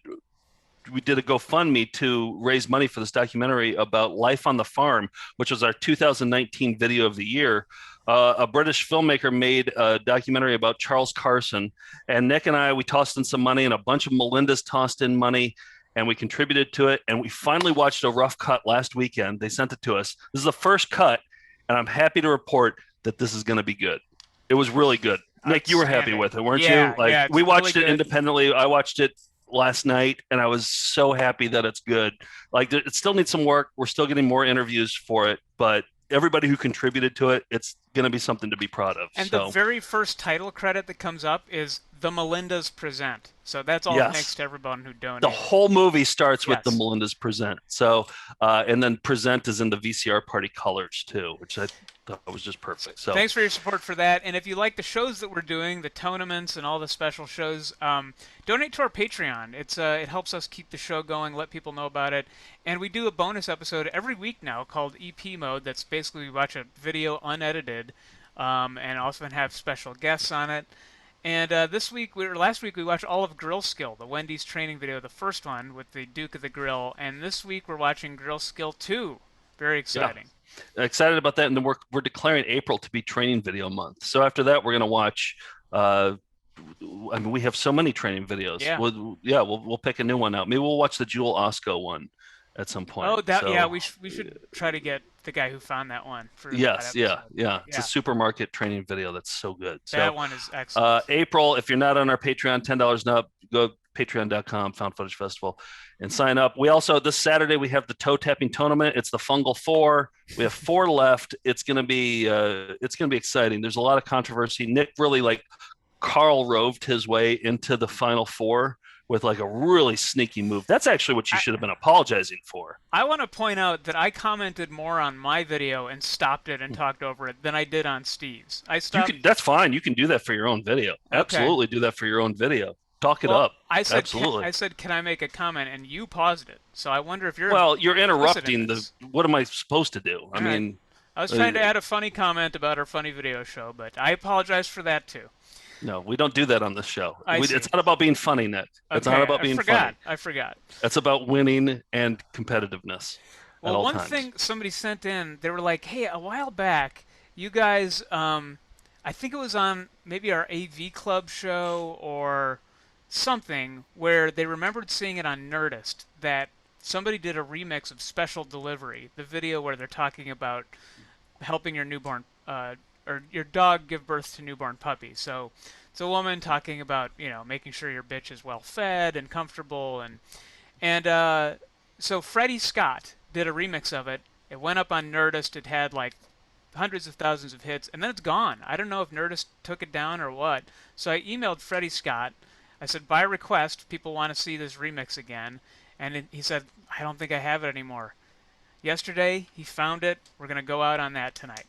did a GoFundMe to raise money for this documentary about life on the farm, which was our 2019 video of the year. A British filmmaker made a documentary about Charles Carson, and Nick and I, we tossed in some money, and a bunch of Melindas tossed in money, and we contributed to it. And we finally watched a rough cut last weekend. They sent it to us. This is the first cut, and I'm happy to report that this is going to be good. It was really good. Nick, you were happy with it, weren't you? Like, we watched it independently. I watched it last night, and I was so happy that it's good. Like, it still needs some work. We're still getting more interviews for it, but everybody who contributed to it, it's going to be something to be proud of. And the very first title credit that comes up is The Melindas Present. So that's all thanks to everyone who donated. The whole movie starts with The Melindas Present. So, and then Present is in the VCR party colors too, which I thought was just perfect. So thanks for your support for that. And if you like the shows that we're doing, the tournaments and all the special shows, donate to our Patreon. It helps us keep the show going, let people know about it. And we do a bonus episode every week now called EP Mode. That's basically we watch a video unedited, and often have special guests on it. And last week we watched all of Grill Skill, the Wendy's training video, the first one with the Duke of the Grill. And this week we're watching Grill Skill 2. Very exciting. Yeah. Excited about that, and then we're declaring April to be training video month. So after that, we're going to watch. I mean, we have so many training videos. Yeah. We'll pick a new one out. Maybe we'll watch the Jewel Osco one at some point. Oh, we should try to get the guy who found that one. It's a supermarket training video that's so good. That one is excellent. April, if you're not on our Patreon, $10 and up, go patreon.com, Found Footage Festival, and sign up. We also, this Saturday, we have the toe tapping tournament. It's the Fungal 4. We have 4 left. It's gonna be exciting. There's a lot of controversy. Nick really Carl roved his way into the final 4 with a really sneaky move. That's actually what you should have been apologizing for. I want to point out that I commented more on my video and stopped it and talked over it than I did on Steve's. That's fine. You can do that for your own video. Okay. Absolutely do that for your own video. Talk it up. Absolutely. I said, can I make a comment? And you paused it. So I wonder if you're... Well, you're interrupting what am I supposed to do? I mean... I was trying to add a funny comment about our funny video show, but I apologize for that too. No, we don't do that on this show. It's not about being funny, Nick. It's not about being funny. I forgot. It's about winning and competitiveness. Well, one thing somebody sent in, they were like, hey, a while back, you guys, I think it was on maybe our AV Club show or something, where they remembered seeing it on Nerdist, that somebody did a remix of Special Delivery, the video where they're talking about helping your newborn or your dog give birth to newborn puppies. So it's a woman talking about, making sure your bitch is well fed and comfortable. And so Freddie Scott did a remix of it. It went up on Nerdist. It had hundreds of thousands of hits, and then it's gone. I don't know if Nerdist took it down or what. So I emailed Freddie Scott. I said, by request, people want to see this remix again. And he said, I don't think I have it anymore. Yesterday, he found it. We're going to go out on that tonight.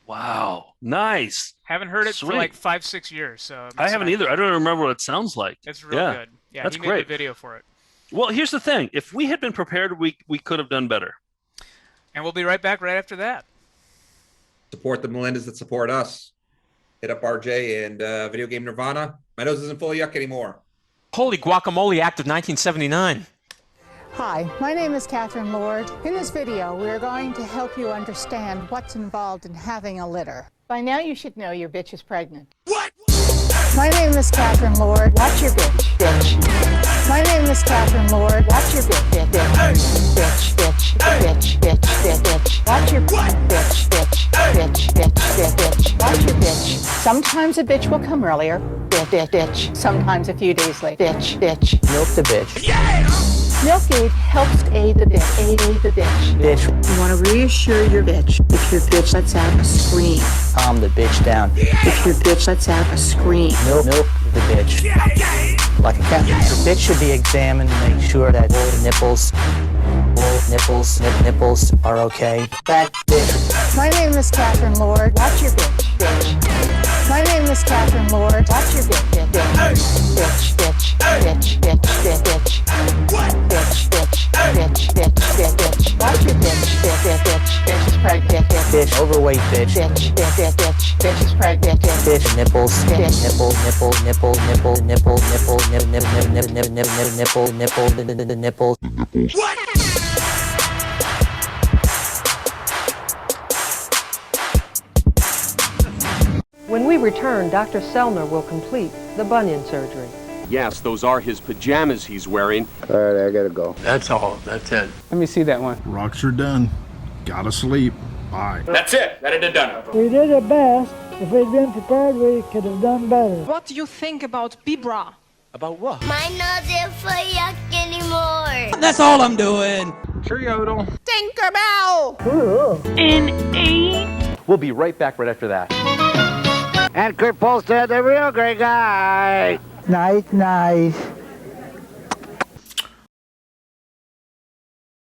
Wow. Nice. Haven't heard it for 5-6 years. So I haven't either. I don't remember what it sounds like. It's real good. Yeah, that's he great. made the video for it. Well, here's the thing. If we had been prepared, we could have done better. And we'll be right back right after that. Support the Melindas that support us. Hit up RJ and Video Game Nirvana. My nose isn't full of yuck anymore. Holy Guacamole Act of 1979. Hi, my name is Catherine Lord. In this video, we're going to help you understand what's involved in having a litter. By now, you should know your bitch is pregnant. What? My name is Catherine Lord. Watch your bitch, bitch. My name is Catherine Lord. Watch your bitch, bitch, bitch, bitch, bitch, bitch, bitch. Watch your bitch, bitch, bitch, bitch, bitch, bitch. Watch your bitch. Sometimes a bitch will come earlier, bitch, bitch. Sometimes a few days late, bitch, bitch. Milk the bitch. Yeah! Milk-Aid helps aid the bitch. Aid the bitch. Bitch. You want to reassure your bitch. If your bitch lets out a scream. Calm the bitch down. If your bitch lets out a scream. Milk the bitch. Like a cat. Your bitch should be examined to make sure that all the nipples are okay. That bitch. My name is Catherine Lord. Watch your bitch, bitch. My name is Catherine Lord. Watch your bitch, bitch, bitch, bitch, bitch, bitch, bitch, bitch. What? Bitch, bitch, Bitch, bitch, bitch, bitch. Watch your bitch, bitch, bitch, bitch. Bitch is pregnant, Bitch, overweight bitch. bitch, bitch, bitch, bitch. Bitch is pregnant, Bitch, nipples, Bitch. nipple, nipple, nipple, nipple, nipple, nipple, nipple, nipple, nipple. What? When we return, Dr. Sellner will complete the bunion surgery. Yes, those are his pajamas he's wearing. All right, I gotta go. That's all. That's it. Let me see that one. Rocks are done. Gotta sleep. Bye. That's it. That it done. We did our best. If we'd been prepared, we could have done better. What do you think about Bibra? About what? Mine not there for yuck anymore. That's all I'm doing. Cheerio. Tinkerbell! In 8. We'll be right back right after that. And Kurt Polstead, the real great guy. Nice, nice.